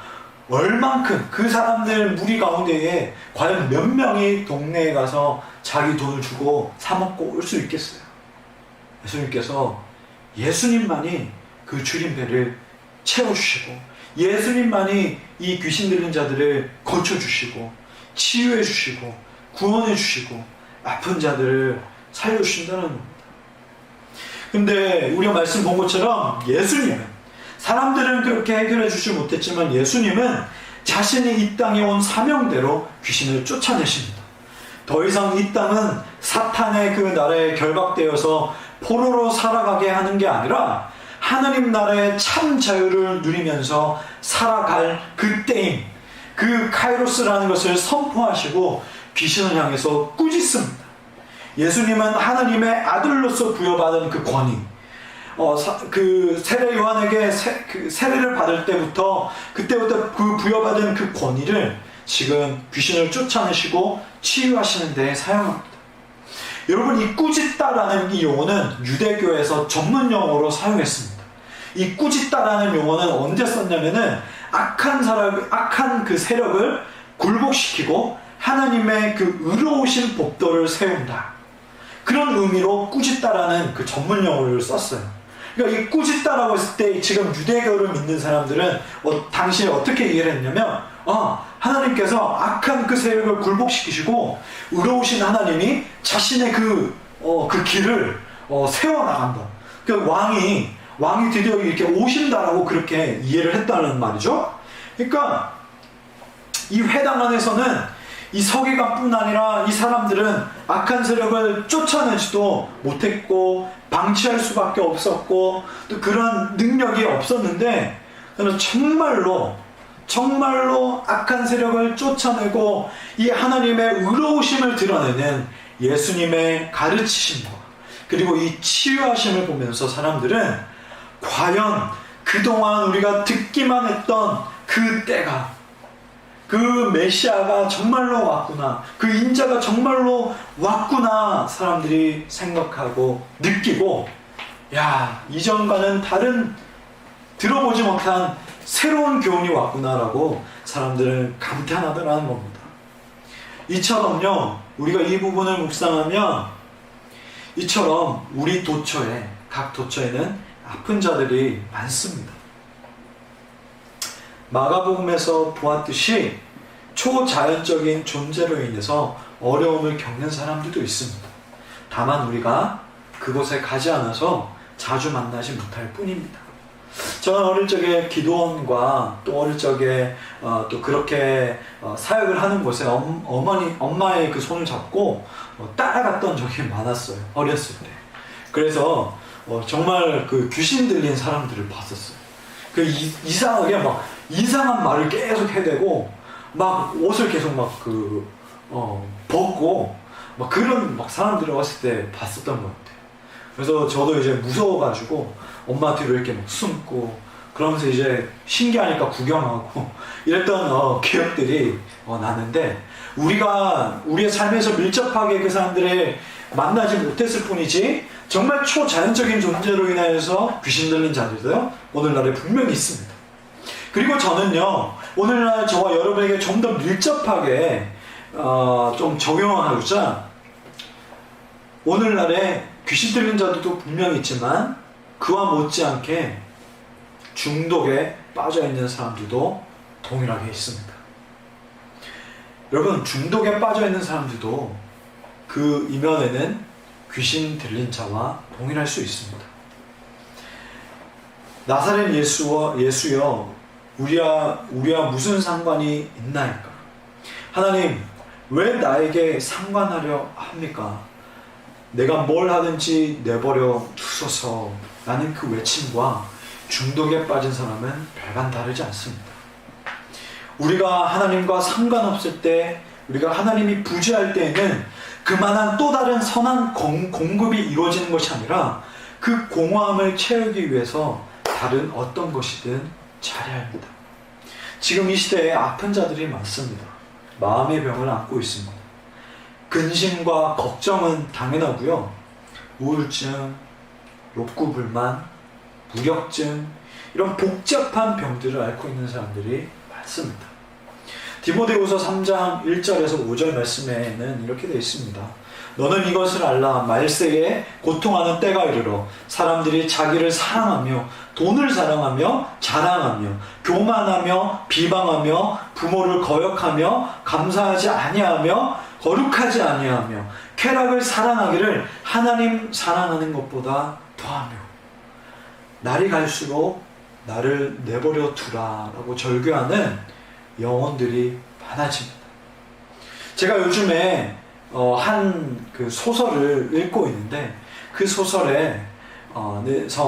얼만큼 그 사람들 무리 가운데에 과연 몇 명이 동네에 가서 자기 돈을 주고 사 먹고 올 수 있겠어요? 예수님께서 예수님만이 그 줄인 배를 채워주시고, 예수님만이 이 귀신 들린 자들을 고쳐주시고 치유해주시고 구원해주시고 아픈 자들을 살려주신다는 겁니다. 근데 우리가 말씀 본 것처럼 예수님은, 사람들은 그렇게 해결해 주지 못했지만 예수님은 자신이 이 땅에 온 사명대로 귀신을 쫓아내십니다. 더 이상 이 땅은 사탄의 그 나라에 결박되어서 포로로 살아가게 하는 게 아니라 하나님 나라의 참 자유를 누리면서 살아갈 그때인 그 카이로스라는 것을 선포하시고 귀신을 향해서 꾸짖습니다. 예수님은 하나님의 아들로서 부여받은 그 권위, 그 세례 요한에게 세례를 받을 때부터 그때부터 그 부여받은 그 권위를 지금 귀신을 쫓아내시고 치유하시는 데 사용합니다. 여러분, 이 꾸짖다라는 이 용어는 유대교에서 전문 용어로 사용했습니다. 이 꾸짖다라는 용어는 언제 썼냐면은 악한 그 세력을 굴복시키고 하나님의 그 의로우신 법도를 세운다, 그런 의미로 꾸짖다라는 그 전문 용어를 썼어요. 그러니까 이 꾸짖다라고 했을 때 지금 유대교를 믿는 사람들은 당시에 어떻게 이해를 했냐면, 하나님께서 악한 그 세력을 굴복시키시고 의로우신 하나님이 자신의 그 길을 세워나간다. 그 왕이 드디어 이렇게 오신다라고 그렇게 이해를 했다는 말이죠. 그러니까 이 회당 안에서는 이 서기관뿐 아니라 이 사람들은 악한 세력을 쫓아내지도 못했고 방치할 수밖에 없었고 또 그런 능력이 없었는데, 저는 정말로 악한 세력을 쫓아내고 이 하나님의 의로우심을 드러내는 예수님의 가르치심과 그리고 이 치유하심을 보면서 사람들은 과연 그동안 우리가 듣기만 했던 그 때가, 그 메시아가 정말로 왔구나, 그 인자가 정말로 왔구나 사람들이 생각하고 느끼고, 이전과는 다른 들어보지 못한 새로운 교훈이 왔구나라고 사람들은 감탄하더라는 겁니다. 이처럼요, 우리가 이 부분을 묵상하면 이처럼 우리 도처에, 각 도처에는 아픈 자들이 많습니다. 마가복음에서 보았듯이 초자연적인 존재로 인해서 어려움을 겪는 사람들도 있습니다. 다만 우리가 그곳에 가지 않아서 자주 만나지 못할 뿐입니다. 저는 어릴 적에 기도원과 또 어릴 적에 또 그렇게 사역을 하는 곳에 엄마의 그 손을 잡고 따라갔던 적이 많았어요. 어렸을 때. 그래서 정말 그 귀신 들린 사람들을 봤었어요. 그 이상하게 막 이상한 말을 계속 해대고 막 옷을 계속 막 벗고 막 그런 막 사람들을 어렸을 때 봤었던 것 같아요. 그래서 저도 이제 무서워가지고 엄마 뒤로 이렇게 막 숨고 그러면서 이제 신기하니까 구경하고 이랬던 기억들이 나는데, 우리의 삶에서 밀접하게 그 사람들을 만나지 못했을 뿐이지 정말 초자연적인 존재로 인하여서 귀신 들린 자들도요 오늘날에 분명히 있습니다. 그리고 저는요 오늘날 저와 여러분에게 좀 더 밀접하게 좀 적용하고자 오늘날에 귀신 들린 자들도 분명히 있지만 그와 못지않게 중독에 빠져있는 사람들도 동일하게 있습니다. 여러분, 중독에 빠져있는 사람들도 그 이면에는 귀신 들린 자와 동일할 수 있습니다. 나사렛 예수여 우리와 무슨 상관이 있나이까? 하나님, 왜 나에게 상관하려 합니까? 내가 뭘 하든지 내버려 두소서. 라는 그 외침과 중독에 빠진 사람은 별반 다르지 않습니다. 우리가 하나님과 상관없을 때, 우리가 하나님이 부재할 때에는 그만한 또 다른 선한 공급이 이루어지는 것이 아니라 그 공허함을 채우기 위해서 다른 어떤 것이든 잘해야 합니다. 지금 이 시대에 아픈 자들이 많습니다. 마음의 병을 안고 있습니다. 근심과 걱정은 당연하고요. 우울증, 욕구불만, 무력증, 이런 복잡한 병들을 앓고 있는 사람들이 많습니다. 디모데후서 3장 1절에서 5절 말씀에는 이렇게 되어 있습니다. 너는 이것을 알라. 말세에 고통하는 때가 이르러 사람들이 자기를 사랑하며 돈을 사랑하며 자랑하며 교만하며 비방하며 부모를 거역하며 감사하지 아니하며 거룩하지 아니하며 쾌락을 사랑하기를 하나님 사랑하는 것보다 더하며 날이 갈수록 나를 내버려 두라라고 절규하는 영혼들이 많아집니다. 제가 요즘에 한 그 소설을 읽고 있는데 그 소설에서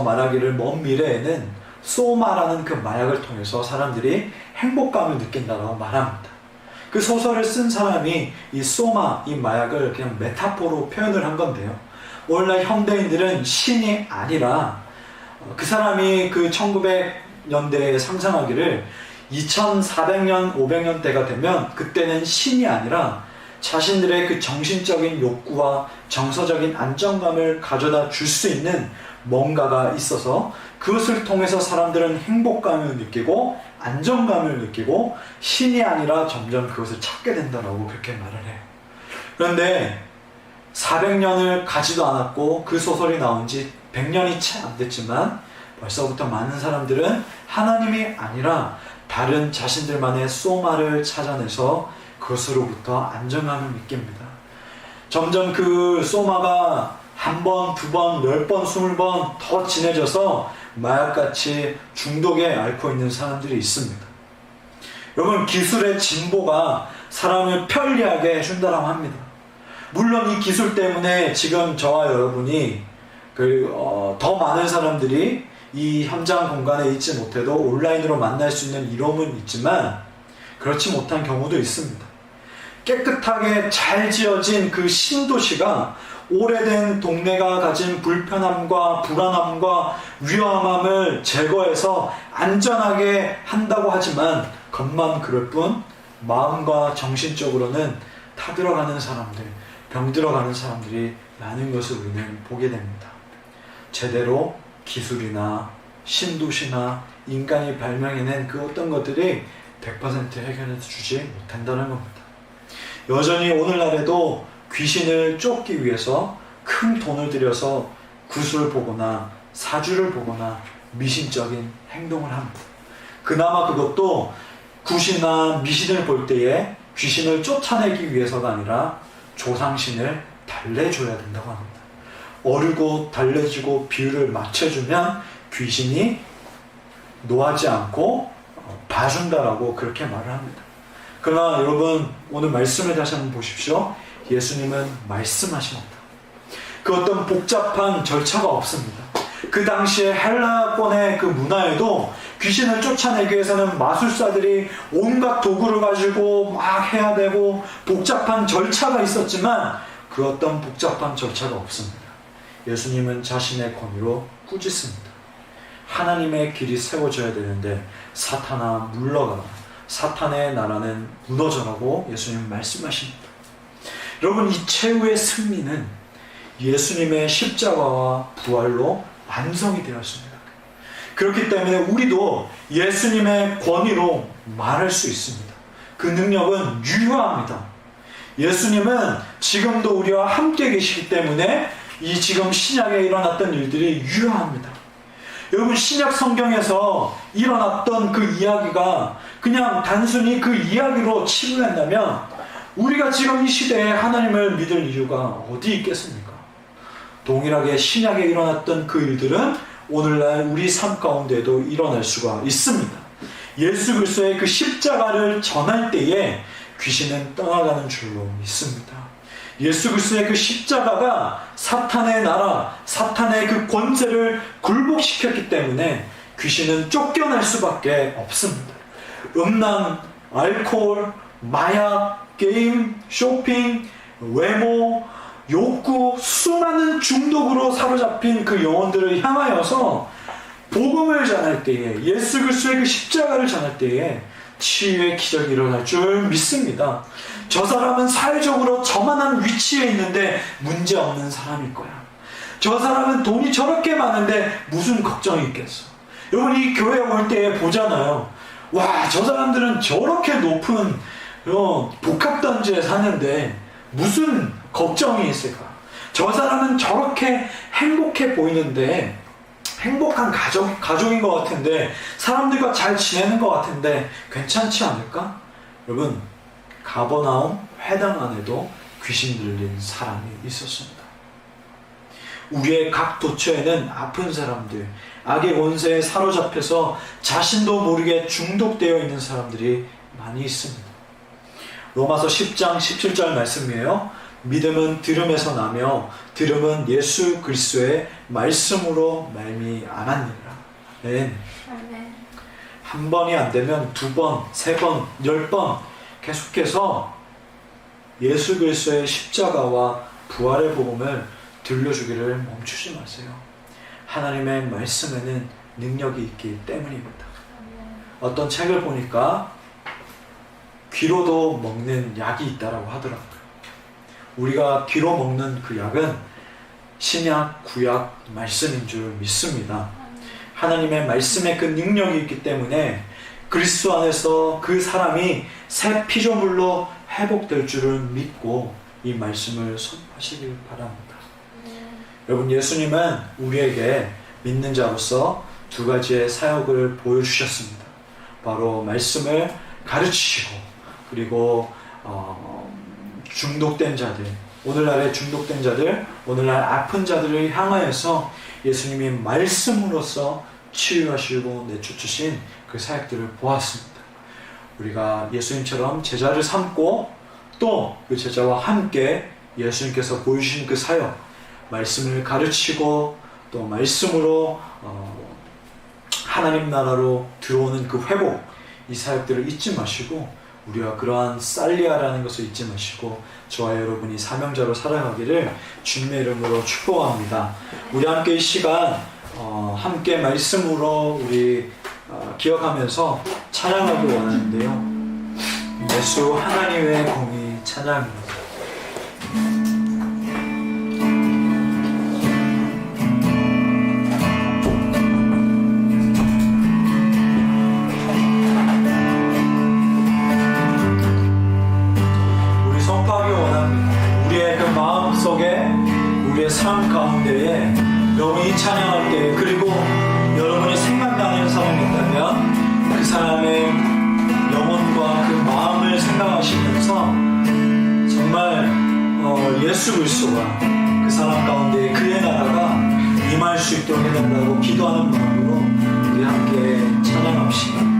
말하기를 먼 미래에는 소마라는 그 마약을 통해서 사람들이 행복감을 느낀다고 말합니다. 그 소설을 쓴 사람이 이 소마, 이 마약을 그냥 메타포로 표현을 한 건데요. 오늘날 현대인들은 신이 아니라 그 사람이 그 1900년대에 상상하기를 2400년, 500년 대가 되면 그때는 신이 아니라 자신들의 그 정신적인 욕구와 정서적인 안정감을 가져다 줄 수 있는 뭔가가 있어서 그것을 통해서 사람들은 행복감을 느끼고 안정감을 느끼고 신이 아니라 점점 그것을 찾게 된다라고 그렇게 말을 해요. 그런데 400년을 가지도 않았고 그 소설이 나온 지 100년이 채 안 됐지만 벌써부터 많은 사람들은 하나님이 아니라 다른 자신들만의 소마를 찾아내서 그것으로부터 안정감을 느낍니다. 점점 그 소마가 한 번, 두 번, 10번, 20번 더 진해져서 마약같이 중독에 앓고 있는 사람들이 있습니다. 여러분, 기술의 진보가 사람을 편리하게 해준다고 합니다. 물론 이 기술 때문에 지금 저와 여러분이 더 많은 사람들이 이 현장 공간에 있지 못해도 온라인으로 만날 수 있는 이로움은 있지만 그렇지 못한 경우도 있습니다. 깨끗하게 잘 지어진 그 신도시가 오래된 동네가 가진 불편함과 불안함과 위험함을 제거해서 안전하게 한다고 하지만 겉만 그럴 뿐 마음과 정신적으로는 타들어가는 사람들, 병들어가는 사람들이 많은 것을 우리는 보게 됩니다. 제대로 기술이나 신도시나 인간이 발명해낸 그 어떤 것들이 100% 해결해 주지 못한다는 겁니다. 여전히 오늘날에도 귀신을 쫓기 위해서 큰 돈을 들여서 구슬을 보거나 사주를 보거나 미신적인 행동을 합니다. 그나마 그것도 굿이나 미신을 볼 때에 귀신을 쫓아내기 위해서가 아니라 조상신을 달래줘야 된다고 합니다. 어르고 달래주고 비율을 맞춰주면 귀신이 노하지 않고 봐준다라고 그렇게 말을 합니다. 그러나 여러분, 오늘 말씀을 다시 한번 보십시오. 예수님은 말씀하십니다. 그 어떤 복잡한 절차가 없습니다. 그 당시에 헬라권의 그 문화에도 귀신을 쫓아내기 위해서는 마술사들이 온갖 도구를 가지고 막 해야 되고 복잡한 절차가 있었지만 그 어떤 복잡한 절차가 없습니다. 예수님은 자신의 권위로 꾸짖습니다. 하나님의 길이 세워져야 되는데 사탄아 물러가라. 사탄의 나라는 무너져라고 예수님은 말씀하십니다. 여러분, 이 최후의 승리는 예수님의 십자가와 부활로 완성이 되었습니다. 그렇기 때문에 우리도 예수님의 권위로 말할 수 있습니다. 그 능력은 유효합니다. 예수님은 지금도 우리와 함께 계시기 때문에 이 지금 신약에 일어났던 일들이 유효합니다. 여러분, 신약 성경에서 일어났던 그 이야기가 그냥 단순히 그 이야기로 치부된다면 우리가 지금 이 시대에 하나님을 믿을 이유가 어디 있겠습니까? 동일하게 신약에 일어났던 그 일들은 오늘날 우리 삶 가운데도 일어날 수가 있습니다. 예수 그리스도의 그 십자가를 전할 때에 귀신은 떠나가는 줄로 믿습니다. 예수 그리스도의 그 십자가가 사탄의 나라, 사탄의 그 권세를 굴복시켰기 때문에 귀신은 쫓겨날 수밖에 없습니다. 음란, 알코올, 마약, 게임, 쇼핑, 외모, 욕구, 수많은 중독으로 사로잡힌 그 영혼들을 향하여서 복음을 전할 때에, 예수 그리스도의 그 십자가를 전할 때에 치유의 기적이 일어날 줄 믿습니다. 저 사람은 사회적으로 저만한 위치에 있는데 문제없는 사람일 거야. 저 사람은 돈이 저렇게 많은데 무슨 걱정이 있겠어. 여러분, 이 교회에 올 때 보잖아요. 와, 저 사람들은 저렇게 높은 복합단지에 사는데 무슨 걱정이 있을까? 저 사람은 저렇게 행복해 보이는데, 행복한 가족인 것 같은데, 사람들과 잘 지내는 것 같은데 괜찮지 않을까? 여러분, 가버나움 회당 안에도 귀신 들린 사람이 있었습니다. 우리의 각 도처에는 아픈 사람들, 악의 권세에 사로잡혀서 자신도 모르게 중독되어 있는 사람들이 많이 있습니다. 로마서 10장 17절 말씀이에요. 믿음은 들음에서 나며 들음은 예수 그리스도의 말씀으로 말미암았느니라. 아멘. 한 번이 안 되면 두 번, 세 번, 10번 계속해서 예수 그리스도의 십자가와 부활의 복음을 들려주기를 멈추지 마세요. 하나님의 말씀에는 능력이 있기 때문입니다. 어떤 책을 보니까 귀로도 먹는 약이 있다라고 하더라고요. 우리가 귀로 먹는 그 약은 신약, 구약 말씀인 줄 믿습니다. 하나님의 말씀에 그 능력이 있기 때문에 그리스도 안에서 그 사람이 새 피조물로 회복될 줄을 믿고 이 말씀을 선포하시길 바랍니다. 여러분, 예수님은 우리에게 믿는 자로서 두 가지의 사역을 보여주셨습니다. 바로 말씀을 가르치시고, 그리고 중독된 자들, 오늘날의 중독된 자들, 오늘날 아픈 자들을 향하여서 예수님이 말씀으로서 치유하시고 내쫓으신 그 사역들을 보았습니다. 우리가 예수님처럼 제자를 삼고 또 그 제자와 함께 예수님께서 보여주신 그 사역, 말씀을 가르치고 또 말씀으로 하나님 나라로 들어오는 그 회복, 이 사역들을 잊지 마시고 우리가 그러한 살리아라는 것을 잊지 마시고 저와 여러분이 사명자로 살아가기를 주님의 이름으로 축복합니다. 우리 함께 이 시간 함께 말씀으로 우리 기억하면서 찬양하기 원하는데요. 예수 하나님의 공의 찬양입니다. 우리 이 찬양할 때 그리고 여러분이 생각나는 사람이 있다면 그 사람의 영혼과 그 마음을 생각하시면서 정말 예수 그리스도가 그 사람 가운데 그의 나라가 임할 수 있도록 해달라고 기도하는 마음으로 우리 함께 찬양합시다.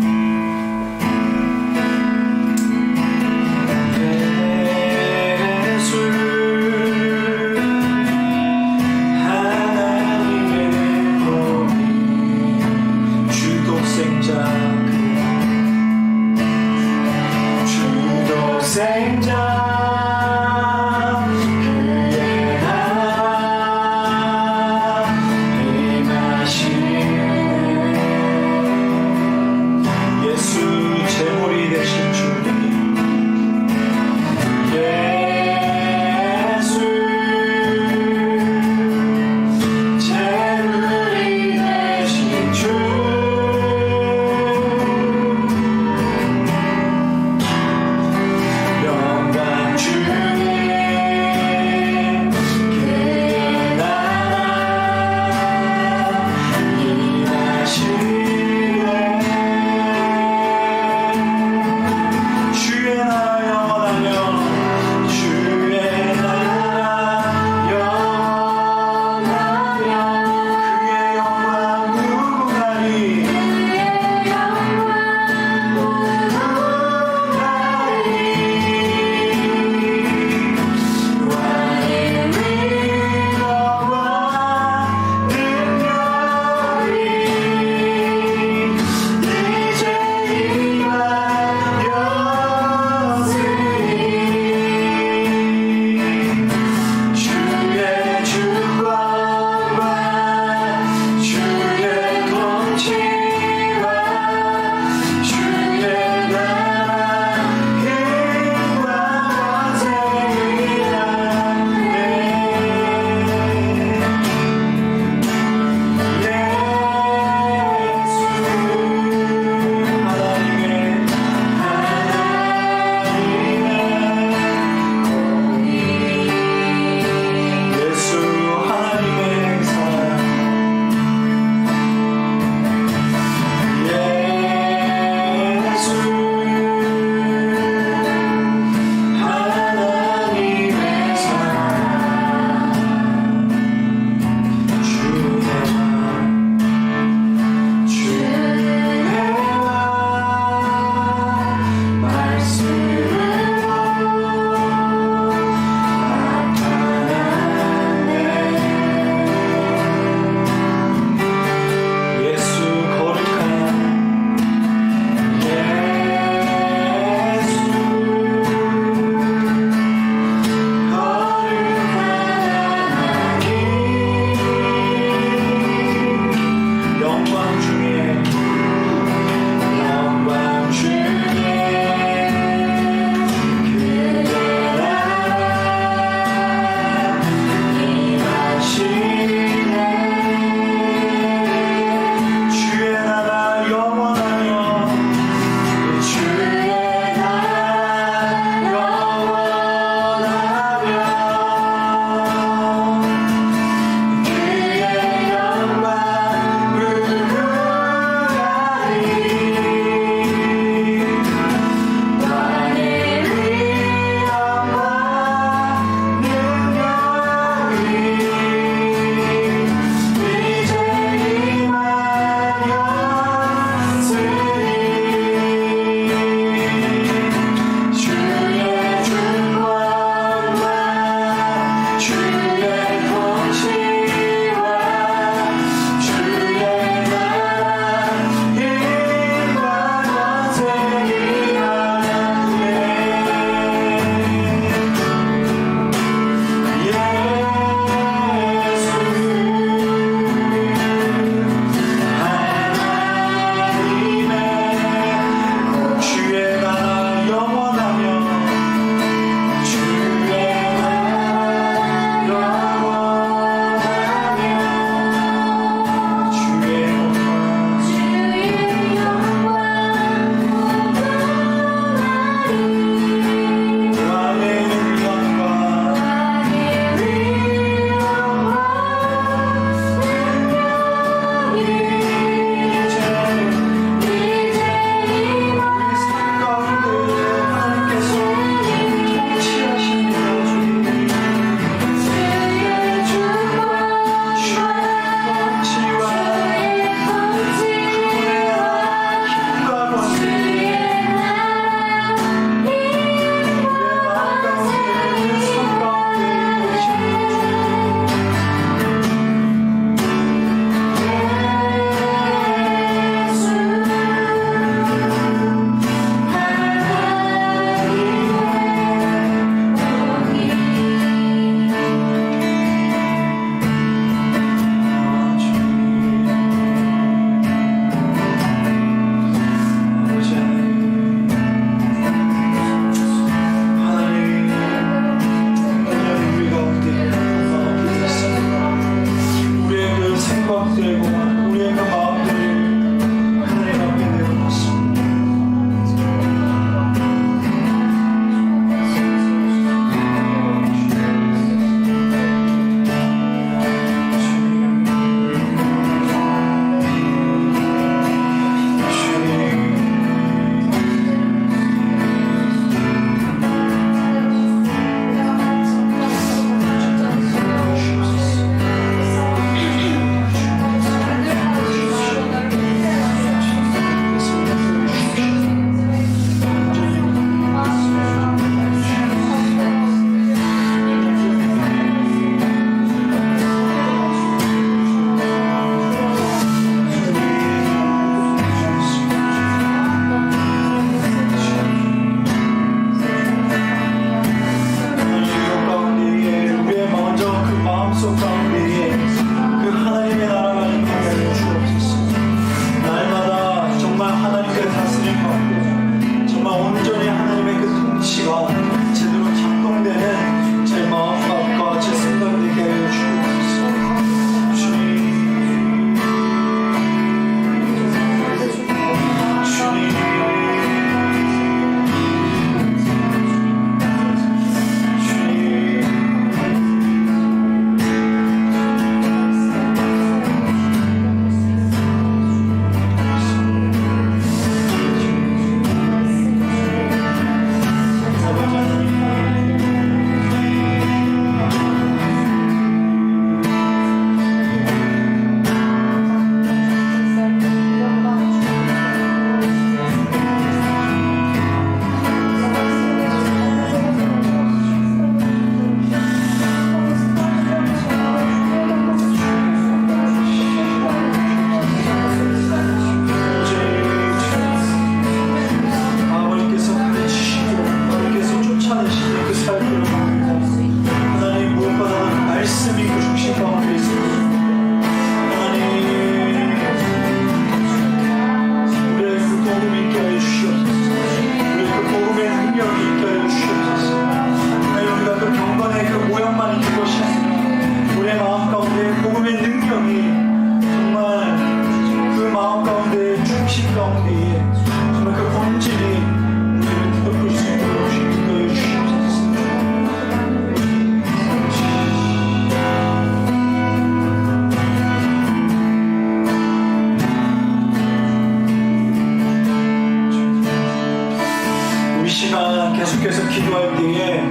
시간 계속해서 기도할 때에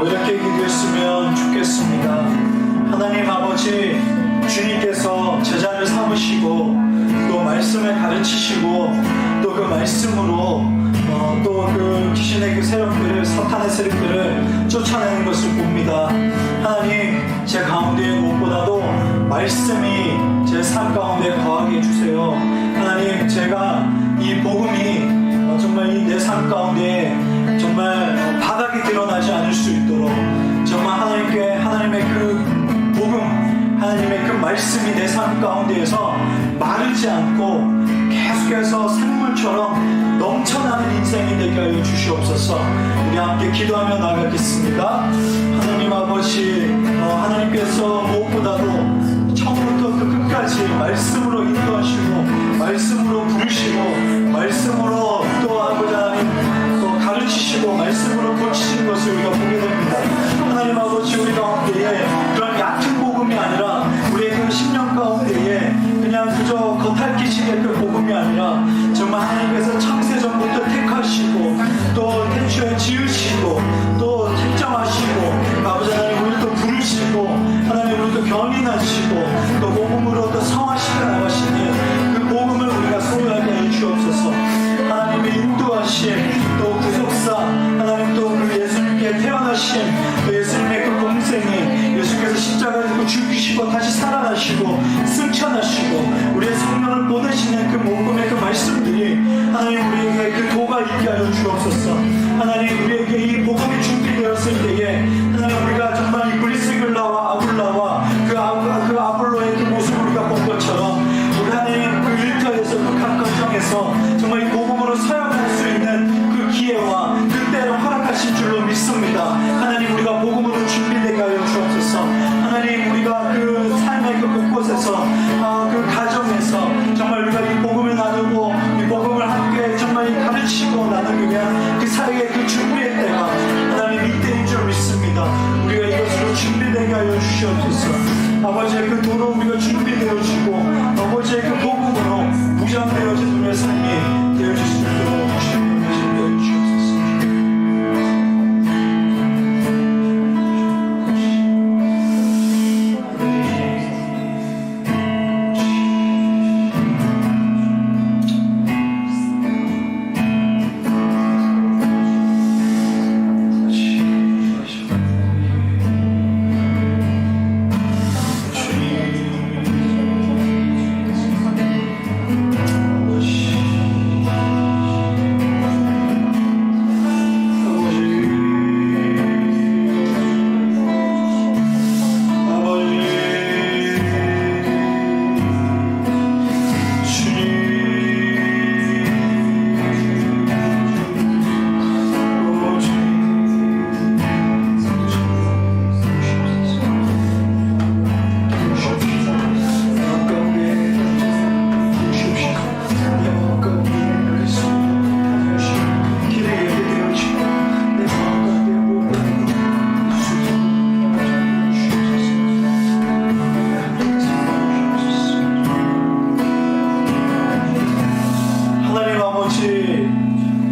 이렇게 기도했으면 좋겠습니다. 하나님 아버지, 주님께서 제자를 삼으시고 또 말씀을 가르치시고 또 그 말씀으로 또 그 귀신의 그 세력들을, 사탄의 세력들을 쫓아내는 것을 봅니다. 하나님, 제 가운데 무엇보다도 말씀이 제 삶 가운데 거하게 해주세요. 하나님, 제가 이 복음이 정말 이 내 삶 가운데 정말 바닥이 드러나지 않을 수 있도록 정말 하나님의 그 복음, 하나님의 그 말씀이 내 삶 가운데에서 마르지 않고 계속해서 샘물처럼 넘쳐나는 인생이 되게 하여 주시옵소서. 우리 함께 기도하며 나가겠습니다. 하나님 아버지, 하나님께서 무엇보다도 처음부터 그 끝까지 말씀으로 인도하시고 말씀으로 부르시고 말씀으로 또 아버지 하나님 또 가르치시고 말씀으로 고치신 것을 우리가 보게 됩니다. 하나님 아버지, 우리 가운데에 그런 얕은 복음이 아니라 우리의 그 10년 가운데에 그냥 그저 겉핥기식의 그 복음이 아니라 정말 하나님께서 창세전부터 택하시고 또 태초에 지으시고 또 택정하시고 아버지 하나님 우리를 또 부르시고 하나님 우리를 또 견인하시고 또 복음으로 또 성화시켜 나가시는 그 복음을 우리가 소유하게 해 주옵소서. 하나님의 인도하심 또 구속사 하나님 또 그 예수님께 태어나신 또 예수님의 그 공생이 예수께서 십자가에 지고 죽으시고 다시 살아나시고 승천하시고 우리의 성령을 보내시는 그 복음의 그 말씀들이 하나님 우리에게 그 도가 있게 하여 주옵소서. 하나님 우리에게 이 복음이 준비되었을 때에 하나님 우리가 정말 이 브리스길라와 아굴라와 그 아볼로의 그 모습을 우리가 본 것처럼 우리 하나님 그 일터에서 그 각 가정에서 정말 이 복음으로 사역할 수 있는 그 기회와 그 때를 허락하신 줄로 믿습니다. 하나님 우리가 복음으로 준비되게 하여 주옵소서. 하나님 우리가 그 삶의 그 곳곳에서 그 가정에서 정말 우리가 이 복음을 나누고 이 복음을 함께 정말 가르치고 나누기 위한 그 사역의 그 준비의 때가 하나님 이때인 줄 믿습니다. 우리가 이것으로 준비되게 하여 주시옵소서. 아버지의 그 도로 우리가 준비되어지고 아버지의 그 복음으로 무장되어진 우리의 삶이 되어질 수 있도록 주님의 신뢰해 주시옵소서.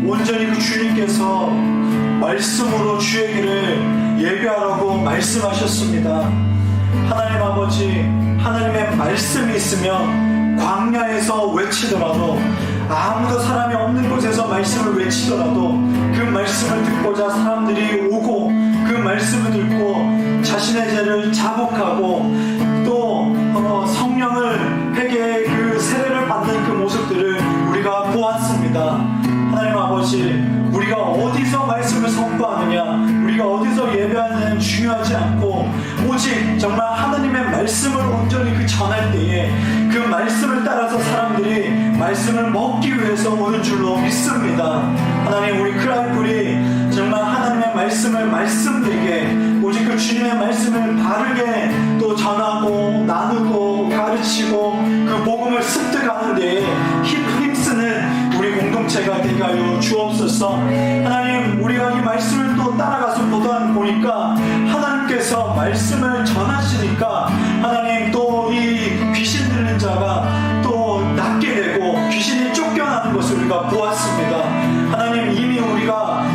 온전히 그 주님께서 말씀으로 주의 길을 예배하라고 말씀하셨습니다. 하나님 아버지, 하나님의 말씀이 있으면 광야에서 외치더라도 아무도 사람이 없는 곳에서 말씀을 외치더라도 그 말씀을 듣고자 사람들이 오고 그 말씀을 듣고 자신의 죄를 자복하고 또 성령을 회개의 그 세례를 받는 그 모습들을 우리가 보았습니다. 하나님 아버지, 우리가 어디서 말씀을 선포하느냐, 우리가 어디서 예배하느냐는 중요하지 않고 오직 정말 하나님의 말씀을 온전히 그 전할 때에 그 말씀을 따라서 사람들이 말씀을 먹기 위해서 오는 줄로 믿습니다. 하나님, 우리 크라이풀이 정말 하나님의 말씀을 말씀되게 오직 그 주님의 말씀을 바르게 또 전하고 나누고 가르치고 그 복음을 습득하는 데에 힘쓰는 우리 공동체가 되게 하여 주옵소서. 하나님, 우리가 이 말씀을 또 따라가서 보니까 하나님께서 말씀을 전하시니까 하나님 또 이 귀신 들린 자가 또 낫게 되고 귀신이 쫓겨나는 것을 우리가 보았습니다. 하나님, 이미 우리가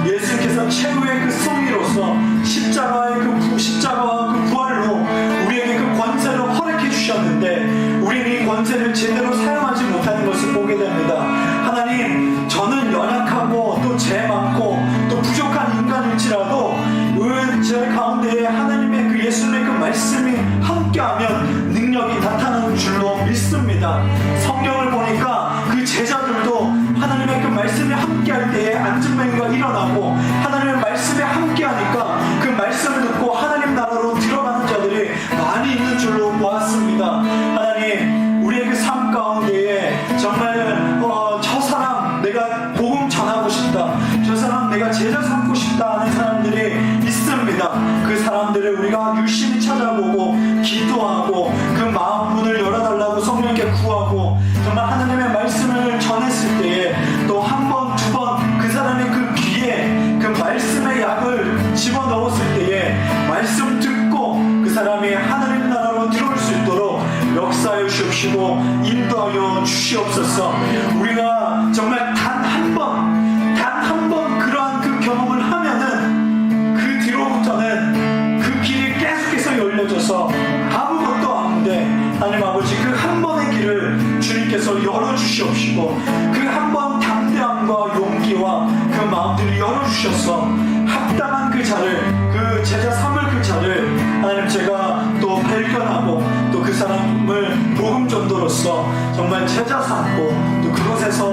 기쁨의 행위가 일어나고 하나님의 말씀에 함께하니까 그 말씀을 듣고 하나님 나라로 들어가는 자들이 많이 있는 줄로 보았습니다. 하나님, 우리의 그 삶 가운데에 정말 저 사람 내가 복음 전하고 싶다, 저 사람 내가 제자 삼고 싶다 하는 사람들이 있습니다. 그 사람들을 우리가 유심히 찾아보고 기도하고 그 마음 문을 열어달라고 성령께 구하고 정말 하나님의 말씀을 전했을 때에 또 한 번, 두 번 그 사람의 그 귀에 그 말씀의 약을 집어넣었을 때에 말씀 듣고 그 사람이 하나님 나라로 들어올 수 있도록 역사해 주시옵시고 인도하여 주시옵소서. 우리가 정말 단 한 번 그러한 그 경험을 하면은 그 뒤로부터는 그 길이 계속해서 열려져서 아무것도 없는데 하나님 아버지 그 한 번의 길을 주님께서 열어주시옵시고 그 한 번 담대함과 용기와 그 마음들을 열어주셔서 합당한 그 자를, 그 제자 삼을 그 자를 하나님 제가 또 발견하고 또 그 사람을 복음 전도로서 정말 제자 삼고 또 그곳에서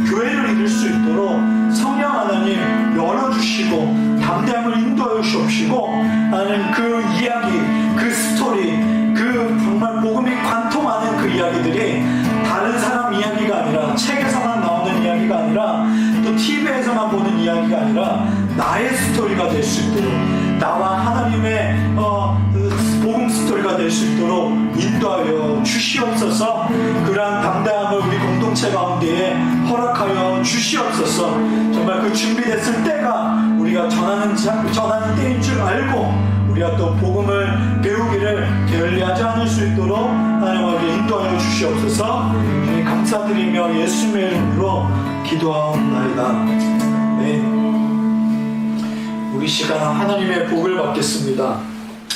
교회를 이룰 수 있도록 성령 하나님 열어주시고 담대함을 인도하여 주옵시고 하나님 그 이야기, 그 스토리, 그 정말 복음이 관통하는 그 이야기들이 다른 사람 이야기가 아니라 책에서만 나오는 이야기가 아니라 또 TV에서만 보는 이야기가 아니라 나의 스토리가 될 수 있도록 나와 하나님의 복음 스토리가 될 수 있도록 인도하여 주시옵소서. 그러한 담대함을 우리 공동체 가운데에 허락하여 주시옵소서. 정말 그 준비됐을 때가 우리가 전하는 때인 줄 알고 우리가 또 복음을 배우기를 게을리하지 않을 수 있도록 하나님께 인도하여 주시옵소서. 주님 감사드리며 예수님의 이름으로 기도하옵나이다. 네. 우리 시간 하나님의 복을 받겠습니다.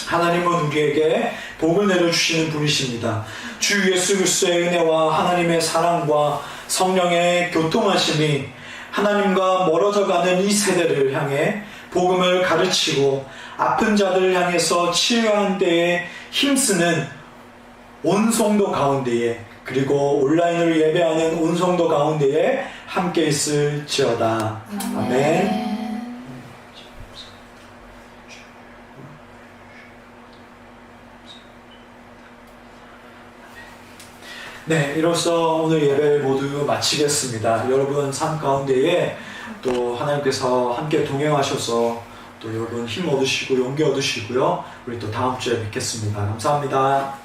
하나님은 우리에게 복을 내려주시는 분이십니다. 주 예수 그리스도의 은혜와 하나님의 사랑과 성령의 교통하심이 하나님과 멀어져가는 이 세대를 향해 복음을 가르치고 아픈 자들을 향해서 치유하는 데에 힘쓰는 온 성도 가운데에 그리고 온라인으로 예배하는 온 성도 가운데에 함께 있을지어다. 아멘. 네, 이로써 오늘 예배를 모두 마치겠습니다. 여러분 삶 가운데에 또 하나님께서 함께 동행하셔서 또 여러분 힘 얻으시고 용기 얻으시고요. 우리 또 다음 주에 뵙겠습니다. 감사합니다.